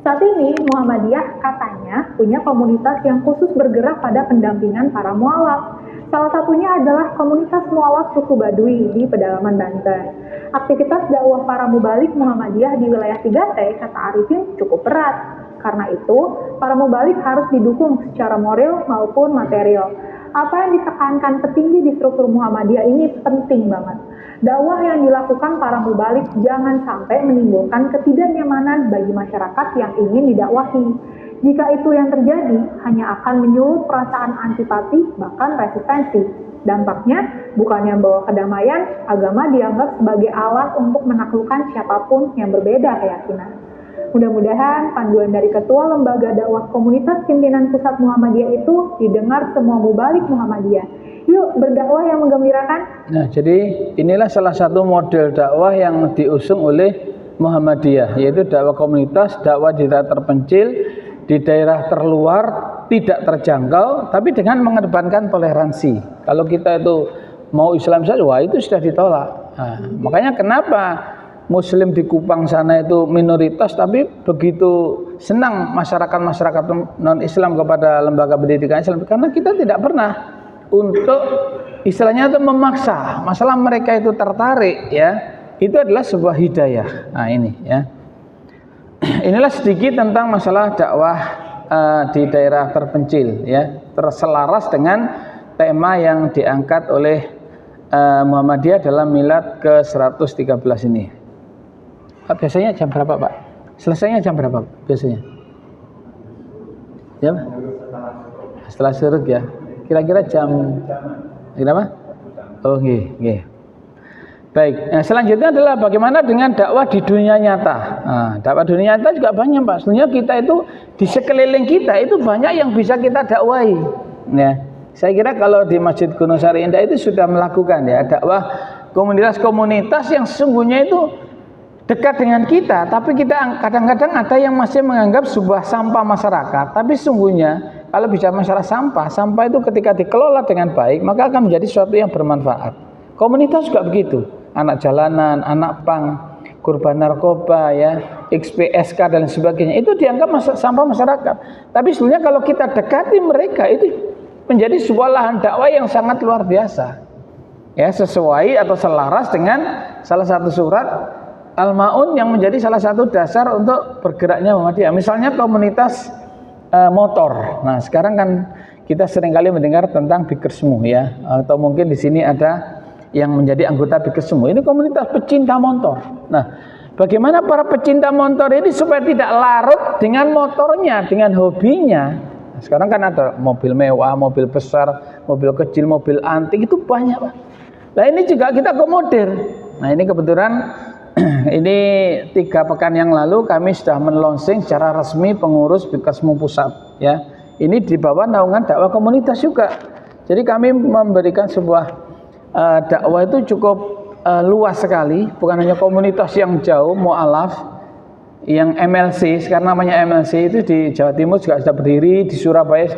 Saat ini, Muhammadiyah katanya punya komunitas yang khusus bergerak pada pendampingan para mu'alaf. Salah satunya adalah komunitas mu'alaf suku Baduy di pedalaman Banten. Aktivitas dakwah para mubalik Muhammadiyah di wilayah 3T, kata Arifin, cukup berat. Karena itu, para mubalik harus didukung secara moral maupun material. Apa yang ditekankan petinggi di struktur Muhammadiyah ini penting banget. Dakwah yang dilakukan para mubalik jangan sampai menimbulkan ketidaknyamanan bagi masyarakat yang ingin didakwahi. Jika itu yang terjadi, hanya akan menyulut perasaan antipati, bahkan resistensi. Dampaknya, bukannya membawa kedamaian, agama dianggap sebagai alat untuk menaklukkan siapapun yang berbeda keyakinan. Mudah-mudahan panduan dari Ketua Lembaga Dakwah Komunitas Pimpinan Pusat Muhammadiyah itu didengar semua mubalik Muhammadiyah. Yuk berdakwah yang menggembirakan. Nah, jadi inilah salah satu model dakwah yang diusung oleh Muhammadiyah, yaitu dakwah komunitas, dakwah di daerah terpencil, di daerah terluar, tidak terjangkau, tapi dengan mengedepankan toleransi. Kalau kita itu mau Islam saja, wah itu sudah ditolak. Nah, makanya kenapa Muslim di Kupang sana itu minoritas, tapi begitu senang masyarakat non-Islam kepada lembaga pendidikan Islam, karena kita tidak pernah untuk istilahnya itu memaksa. Masalah mereka itu tertarik, ya, itu adalah sebuah hidayah. Nah ini ya, inilah sedikit tentang masalah dakwah di daerah terpencil, ya, terselaras dengan tema yang diangkat oleh Muhammadiyah dalam milad ke-113 ini. Biasanya jam berapa, Pak? Selesainya jam berapa biasanya? Ya, setelah syuruk ya. Kira-kira jam berapa? Oh, nggih. Baik, nah, selanjutnya adalah bagaimana dengan dakwah di dunia nyata. Nah, dakwah dunia nyata juga banyak, Pak. Sebenarnya kita itu di sekeliling kita itu banyak yang bisa kita dakwahi. Ya, saya kira kalau di Masjid Gunung Sari Indah itu sudah melakukan ya dakwah komunitas-komunitas yang sesungguhnya itu dekat dengan kita, tapi kita kadang-kadang ada yang masih menganggap sebuah sampah masyarakat. Tapi sesungguhnya kalau bicara masalah sampah itu ketika dikelola dengan baik maka akan menjadi sesuatu yang bermanfaat. Komunitas juga begitu. Anak jalanan, anak pang, korban narkoba, ya, XPSK dan sebagainya, itu dianggap sampah masyarakat. Tapi sebenarnya kalau kita dekati mereka itu menjadi sebuah lahan dakwah yang sangat luar biasa, ya, sesuai atau selaras dengan salah satu surat Al-Maun yang menjadi salah satu dasar untuk bergeraknya Muhammadiyah. Misalnya komunitas motor. Nah sekarang kan kita seringkali mendengar tentang Bikersmu, ya, atau mungkin di sini ada yang menjadi anggota Bikersmu. Ini komunitas pecinta motor. Nah, bagaimana para pecinta motor ini supaya tidak larut dengan motornya, dengan hobinya. Nah, sekarang kan ada mobil mewah, mobil besar, mobil kecil, mobil antik, itu banyak, Pak. Nah, ini juga kita akomodir. Nah, ini kebetulan ini 3 pekan yang lalu kami sudah men-launching secara resmi pengurus Bikersmu Pusat, ya. Ini di bawah naungan dakwah komunitas juga. Jadi kami memberikan sebuah dakwah itu cukup luas sekali, bukan hanya komunitas yang jauh, mu'alaf, yang MLC, sekarang namanya MLC itu di Jawa Timur juga sudah berdiri, di Surabaya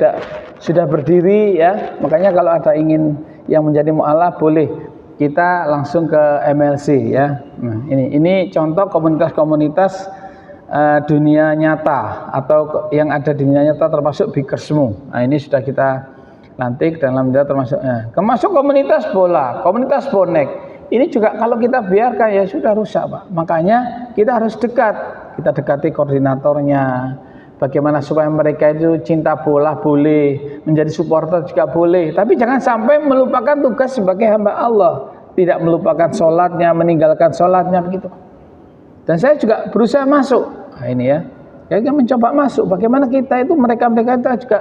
sudah berdiri, ya. Makanya kalau ada ingin yang menjadi mu'alaf boleh kita langsung ke MLC, ya. Nah, ini contoh komunitas-komunitas dunia nyata atau yang ada di dunia nyata termasuk Bikersmu. Nah, ini sudah kita lantik dan alhamdulillah termasuk komunitas bola, komunitas bonek. Ini juga kalau kita biarkan ya sudah rusak, Pak. Makanya kita harus dekat. Kita dekati koordinatornya. Bagaimana supaya mereka itu cinta bola boleh, menjadi supporter juga boleh. Tapi jangan sampai melupakan tugas sebagai hamba Allah. Tidak melupakan sholatnya, meninggalkan sholatnya begitu. Dan saya juga berusaha masuk. Nah, ini ya. Saya mencoba masuk. Bagaimana kita itu mereka itu juga.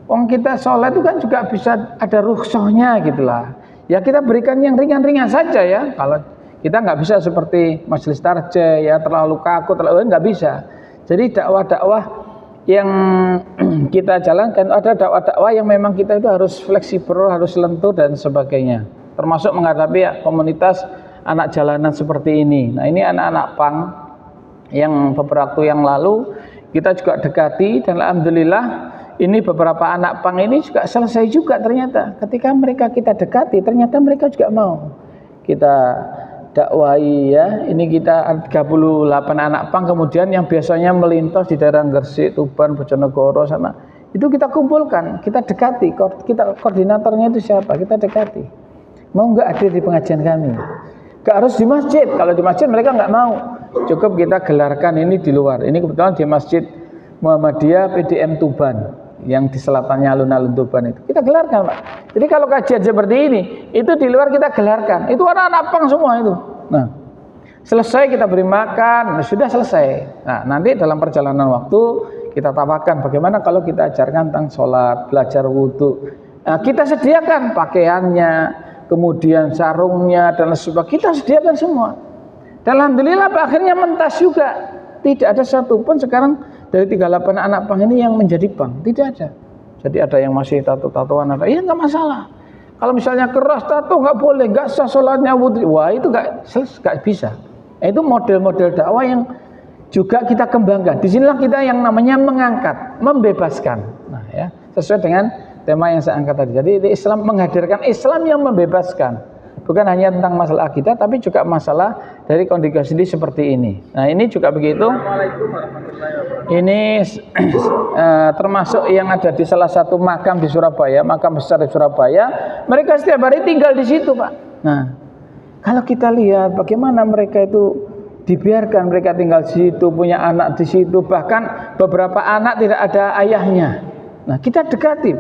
Wong kita sholat itu kan juga bisa ada rukhsahnya gitulah. Ya kita berikan yang ringan-ringan saja ya. Kalau kita nggak bisa seperti majelis tarjih ya terlalu kaku, nggak bisa. Jadi dakwah-dakwah yang kita jalankan ada dakwah-dakwah yang memang kita itu harus fleksibel, harus lentur dan sebagainya. Termasuk menghadapi ya, komunitas anak jalanan seperti ini. Nah ini anak-anak pang yang beberapa waktu yang lalu kita juga dekati dan alhamdulillah. Ini beberapa anak pang ini juga selesai juga ternyata. Ketika mereka kita dekati, ternyata mereka juga mau kita dakwahi, ya. Ini kita 38 anak pang kemudian yang biasanya melintas di daerah Gresik, Tuban, Bojonegoro sana. Itu kita kumpulkan, kita dekati, kita koordinatornya itu siapa, kita dekati. Mau nggak hadir di pengajian kami? Nggak harus di masjid. Kalau di masjid mereka nggak mau. Cukup kita gelarkan ini di luar. Ini kebetulan di Masjid Muhammadiyah PDM Tuban. Yang di selatannya alun-alun Tuban itu kita gelarkan, Pak. Jadi kalau kajian seperti ini itu di luar kita gelarkan, itu anak-anak pang semua itu. Nah selesai kita beri makan, sudah selesai. Nah nanti dalam perjalanan waktu kita tawarkan bagaimana kalau kita ajarkan tentang sholat, belajar wudhu. Nah, kita sediakan pakaiannya, kemudian sarungnya dan sebagainya, kita sediakan semua. Dan alhamdulillah akhirnya mentas juga. Tidak ada satupun sekarang dari 38 anak pang ini yang menjadi pang, tidak ada. Jadi ada yang masih tato-tatoan, ada, ya nggak masalah. Kalau misalnya keras tato nggak boleh, nggak sah sholatnya wudhu, wah itu nggak bisa. Nah, itu model-model dakwah yang juga kita kembangkan. Disinilah kita yang namanya mengangkat, membebaskan. Nah, ya, sesuai dengan tema yang saya angkat tadi. Jadi Islam menghadirkan Islam yang membebaskan. Bukan hanya tentang masalah akidah, tapi juga masalah dari kondisi seperti ini. Nah, ini juga begitu. Ini termasuk yang ada di salah satu makam di Surabaya, makam besar di Surabaya. Mereka setiap hari tinggal di situ, Pak. Nah, kalau kita lihat bagaimana mereka itu dibiarkan mereka tinggal di situ, punya anak di situ, bahkan beberapa anak tidak ada ayahnya. Nah, kita dekati,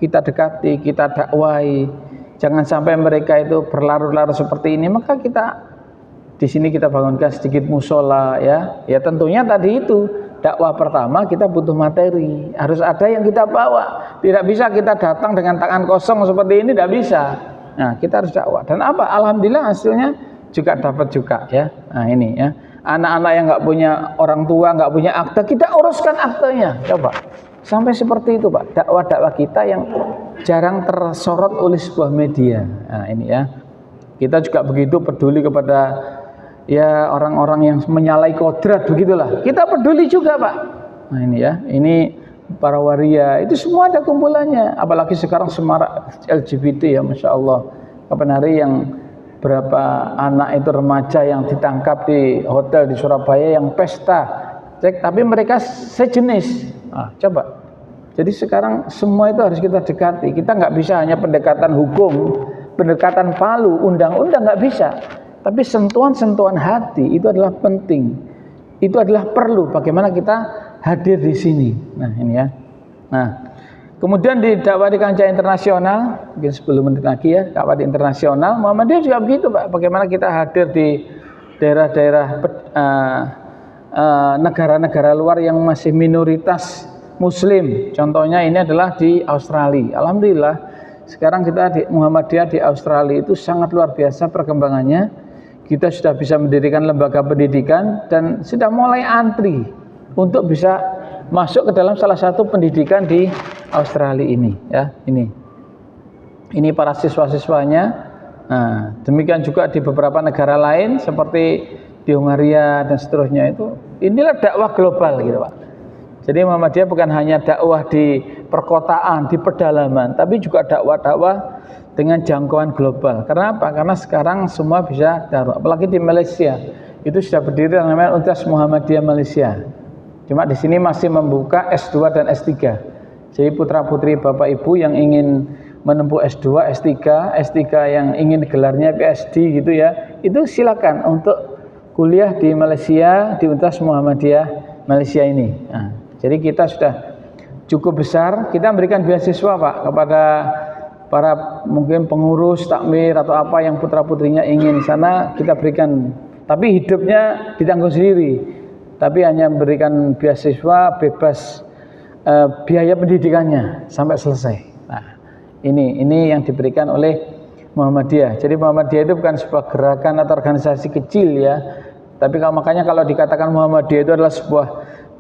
kita dakwai. Jangan sampai mereka itu berlarut-larut seperti ini. Maka kita di sini kita bangunkan sedikit musola, ya. Ya tentunya tadi itu dakwah pertama kita butuh materi, harus ada yang kita bawa. Tidak bisa kita datang dengan tangan kosong seperti ini, tidak bisa. Nah, kita harus dakwah. Dan apa? Alhamdulillah hasilnya juga dapat juga, ya. Nah, ini ya. Anak-anak yang nggak punya orang tua, nggak punya akte, kita uruskan aktenya. Coba. Sampai seperti itu, Pak. Dakwah-dakwah kita yang jarang tersorot oleh sebuah media. Nah, ini ya. Kita juga begitu peduli kepada ya orang-orang yang menyalahi kodrat, begitulah. Kita peduli juga, Pak. Nah, ini ya. Ini para waria, itu semua ada kumpulannya. Apalagi sekarang semarak LGBT, ya, Masya Allah. Kapan hari yang berapa anak itu remaja yang ditangkap di hotel di Surabaya yang pesta. Cek, tapi mereka sejenis. Nah, coba. Jadi sekarang semua itu harus kita dekati. Kita nggak bisa hanya pendekatan hukum, pendekatan palu, undang-undang, nggak bisa. Tapi sentuhan-sentuhan hati itu adalah penting. Itu adalah perlu. Bagaimana kita hadir di sini. Nah, ini ya. Nah, kemudian di dakwah di kancah internasional, mungkin 10 menit lagi ya, dakwah di internasional, Muhammadiyah juga begitu, Pak. Bagaimana kita hadir di daerah-daerah negara-negara luar yang masih minoritas Muslim. Contohnya ini adalah di Australia. Alhamdulillah sekarang kita di Muhammadiyah di Australia itu sangat luar biasa perkembangannya. Kita sudah bisa mendirikan lembaga pendidikan dan sudah mulai antri untuk bisa masuk ke dalam salah satu pendidikan di Australia ini, ya. Ini para siswa-siswanya. Nah, demikian juga di beberapa negara lain seperti di Hungaria dan seterusnya itu. Inilah dakwah global gitu, Pak. Jadi Muhammadiyah bukan hanya dakwah di perkotaan, di pedalaman, tapi juga dakwah-dakwah dengan jangkauan global. Karena apa? Karena sekarang semua bisa dakwah. Apalagi di Malaysia, itu sudah berdiri yang namanya Universitas Muhammadiyah Malaysia. Cuma di sini masih membuka S2 dan S3. Jadi putra-putri Bapak Ibu yang ingin menempuh S2, S3 yang ingin gelarnya PhD gitu ya, itu silakan untuk kuliah di Malaysia, di Universitas Muhammadiyah Malaysia ini. Nah, jadi kita sudah cukup besar, kita memberikan beasiswa, Pak, kepada para mungkin pengurus takmir atau apa yang putra-putrinya ingin sana, kita berikan. Tapi hidupnya ditanggung sendiri. Tapi hanya memberikan beasiswa bebas biaya pendidikannya sampai selesai. Nah, ini yang diberikan oleh Muhammadiyah. Jadi Muhammadiyah itu bukan sebuah gerakan atau organisasi kecil ya. Tapi makanya kalau dikatakan Muhammadiyah itu adalah sebuah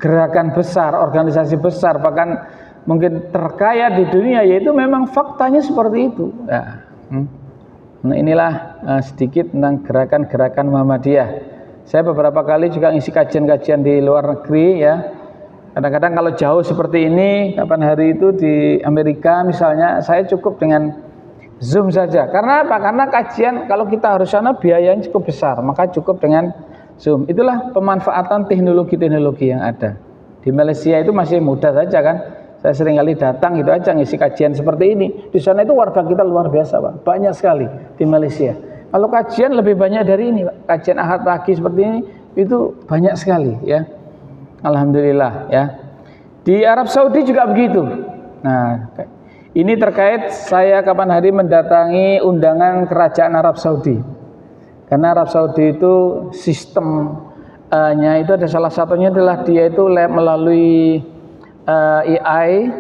gerakan besar, organisasi besar, bahkan mungkin terkaya di dunia, yaitu memang faktanya seperti itu. Nah, inilah sedikit tentang gerakan-gerakan Muhammadiyah. Saya beberapa kali juga ngisi kajian-kajian di luar negeri ya. Kadang-kadang kalau jauh seperti ini, kapan hari itu di Amerika misalnya, saya cukup dengan Zoom saja. Karena apa? Karena kajian kalau kita harus sana biayanya cukup besar, maka cukup dengan Zoom. Itulah pemanfaatan teknologi-teknologi yang ada. Di Malaysia itu masih mudah saja kan. Saya sering kali datang gitu aja ngisi kajian seperti ini. Di sana itu warga kita luar biasa, Pak. Banyak sekali di Malaysia. Kalau kajian lebih banyak dari ini, Pak. Kajian Ahad pagi seperti ini itu banyak sekali ya. Alhamdulillah ya. Di Arab Saudi juga begitu. Nah, ini terkait saya kapan hari mendatangi undangan kerajaan Arab Saudi. Karena Arab Saudi itu sistemnya itu ada salah satunya adalah dia itu melalui AI,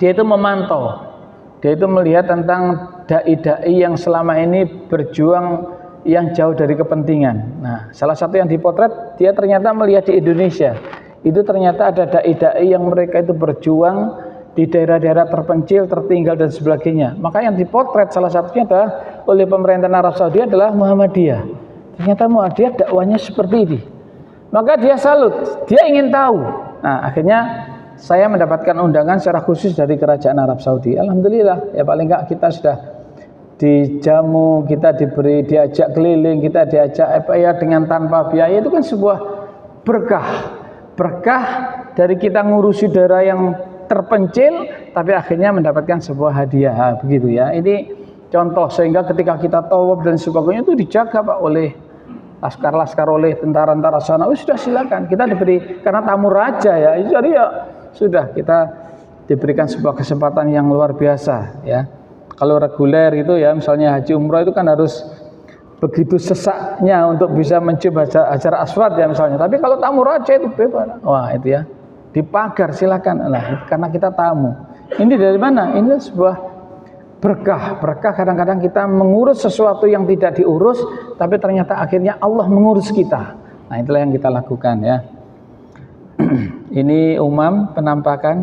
dia itu memantau, dia itu melihat tentang dai-dai yang selama ini berjuang yang jauh dari kepentingan. Nah, salah satu yang dipotret, dia ternyata melihat di Indonesia, itu ternyata ada dai-dai yang mereka itu berjuang di daerah-daerah terpencil, tertinggal dan sebagainya. Maka yang dipotret salah satunya adalah oleh pemerintahan Arab Saudi adalah Muhammadiyah. Ternyata Muhammadiyah dakwahnya seperti ini. Maka dia salut, dia ingin tahu. Nah, akhirnya saya mendapatkan undangan secara khusus dari kerajaan Arab Saudi. Alhamdulillah, ya paling enggak kita sudah dijamu, kita diajak keliling, kita diajak dengan tanpa biaya. Itu kan sebuah berkah dari kita ngurusi daerah yang terpencil, tapi akhirnya mendapatkan sebuah hadiah, begitu ya. Ini contoh, sehingga ketika kita tawaf dan sebagainya itu dijaga Pak oleh laskar-laskar, oleh tentara-tentara sana. Sudah silakan, kita diberi, karena tamu raja ya, jadi ya sudah, kita diberikan sebuah kesempatan yang luar biasa ya. Kalau reguler itu ya, misalnya haji umroh itu kan harus begitu sesaknya untuk bisa mencium Hajar Aswad ya misalnya. Tapi kalau tamu raja itu bebas. Wah itu ya, dipagar silakan. Nah, karena kita tamu. Ini dari mana? Ini sebuah berkah kadang-kadang kita mengurus sesuatu yang tidak diurus, tapi ternyata akhirnya Allah mengurus kita. Nah itulah yang kita lakukan ya. Ini penampakan.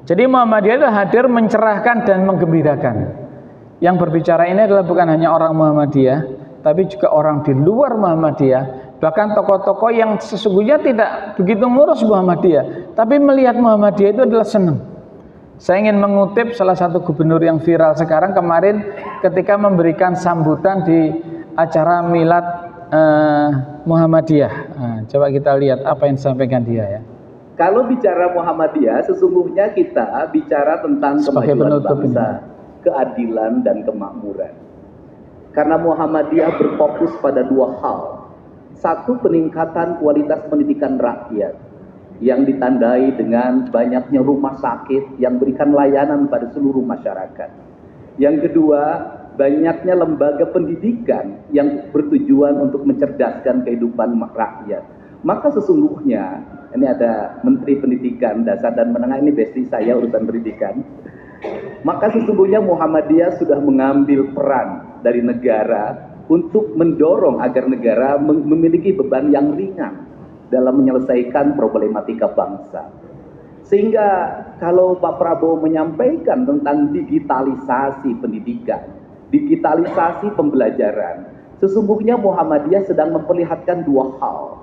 Jadi Muhammadiyah itu hadir mencerahkan dan menggembirakan. Yang berbicara ini adalah bukan hanya orang Muhammadiyah, tapi juga orang di luar Muhammadiyah, bahkan tokoh-tokoh yang sesungguhnya tidak begitu ngurus Muhammadiyah, tapi melihat Muhammadiyah itu adalah senang. Saya ingin mengutip salah satu gubernur yang viral sekarang kemarin ketika memberikan sambutan di acara milad Muhammadiyah. Nah, coba kita lihat apa yang disampaikan dia ya. Kalau bicara Muhammadiyah, sesungguhnya kita bicara tentang kemajuan bangsa, keadilan dan kemakmuran. Karena Muhammadiyah berfokus pada dua hal. Satu, peningkatan kualitas pendidikan rakyat yang ditandai dengan banyaknya rumah sakit yang berikan layanan pada seluruh masyarakat. Yang kedua, banyaknya lembaga pendidikan yang bertujuan untuk mencerdaskan kehidupan rakyat. Maka sesungguhnya, ini ada Menteri Pendidikan Dasar dan Menengah, ini besti saya urusan pendidikan. Maka sesungguhnya Muhammadiyah sudah mengambil peran dari negara untuk mendorong agar negara memiliki beban yang ringan dalam menyelesaikan problematika bangsa. Sehingga kalau Pak Prabowo menyampaikan tentang digitalisasi pendidikan, digitalisasi pembelajaran, sesungguhnya Muhammadiyah sedang memperlihatkan dua hal.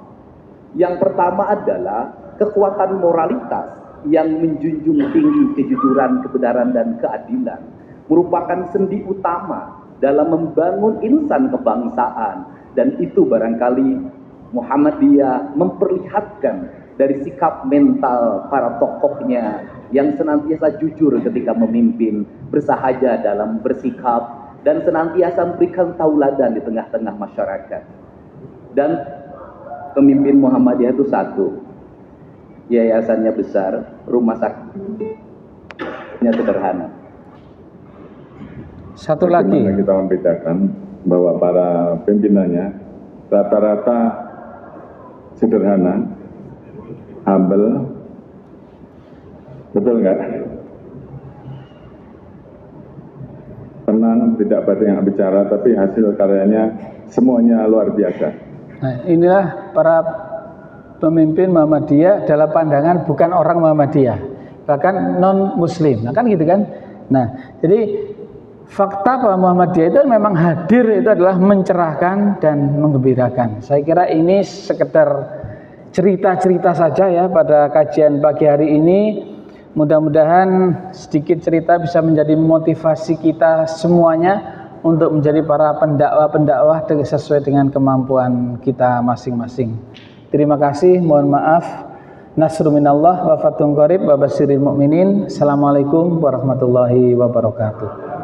Yang pertama adalah kekuatan moralitas yang menjunjung tinggi kejujuran, kebenaran, dan keadilan, merupakan sendi utama dalam membangun insan kebangsaan. Dan itu barangkali Muhammadiyah memperlihatkan dari sikap mental para tokohnya yang senantiasa jujur ketika memimpin, bersahaja dalam bersikap, dan senantiasa memberikan tauladan di tengah-tengah masyarakat. Dan pemimpin Muhammadiyah itu satu, yayasannya besar, rumah sakitnya sederhana. Satu lagi, kita membedakan bahwa para pimpinannya rata-rata sederhana, humble, betul nggak? Tenang, tidak banyak bicara, tapi hasil karyanya semuanya luar biasa. Nah, inilah para pemimpin Muhammadiyah dalam pandangan bukan orang Muhammadiyah, bahkan non-Muslim. Nah kan gitu kan. Nah, jadi fakta bahwa Muhammadiyah itu memang hadir itu adalah mencerahkan dan menggembirakan. Saya kira ini sekedar cerita-cerita saja ya pada kajian pagi hari ini. Mudah-mudahan sedikit cerita bisa menjadi motivasi kita semuanya untuk menjadi para pendakwah sesuai dengan kemampuan kita masing-masing. Terima kasih, mohon maaf. Nasrun minallah wa fathun qarib wa basyiril mu'minin. Assalamualaikum warahmatullahi wabarakatuh.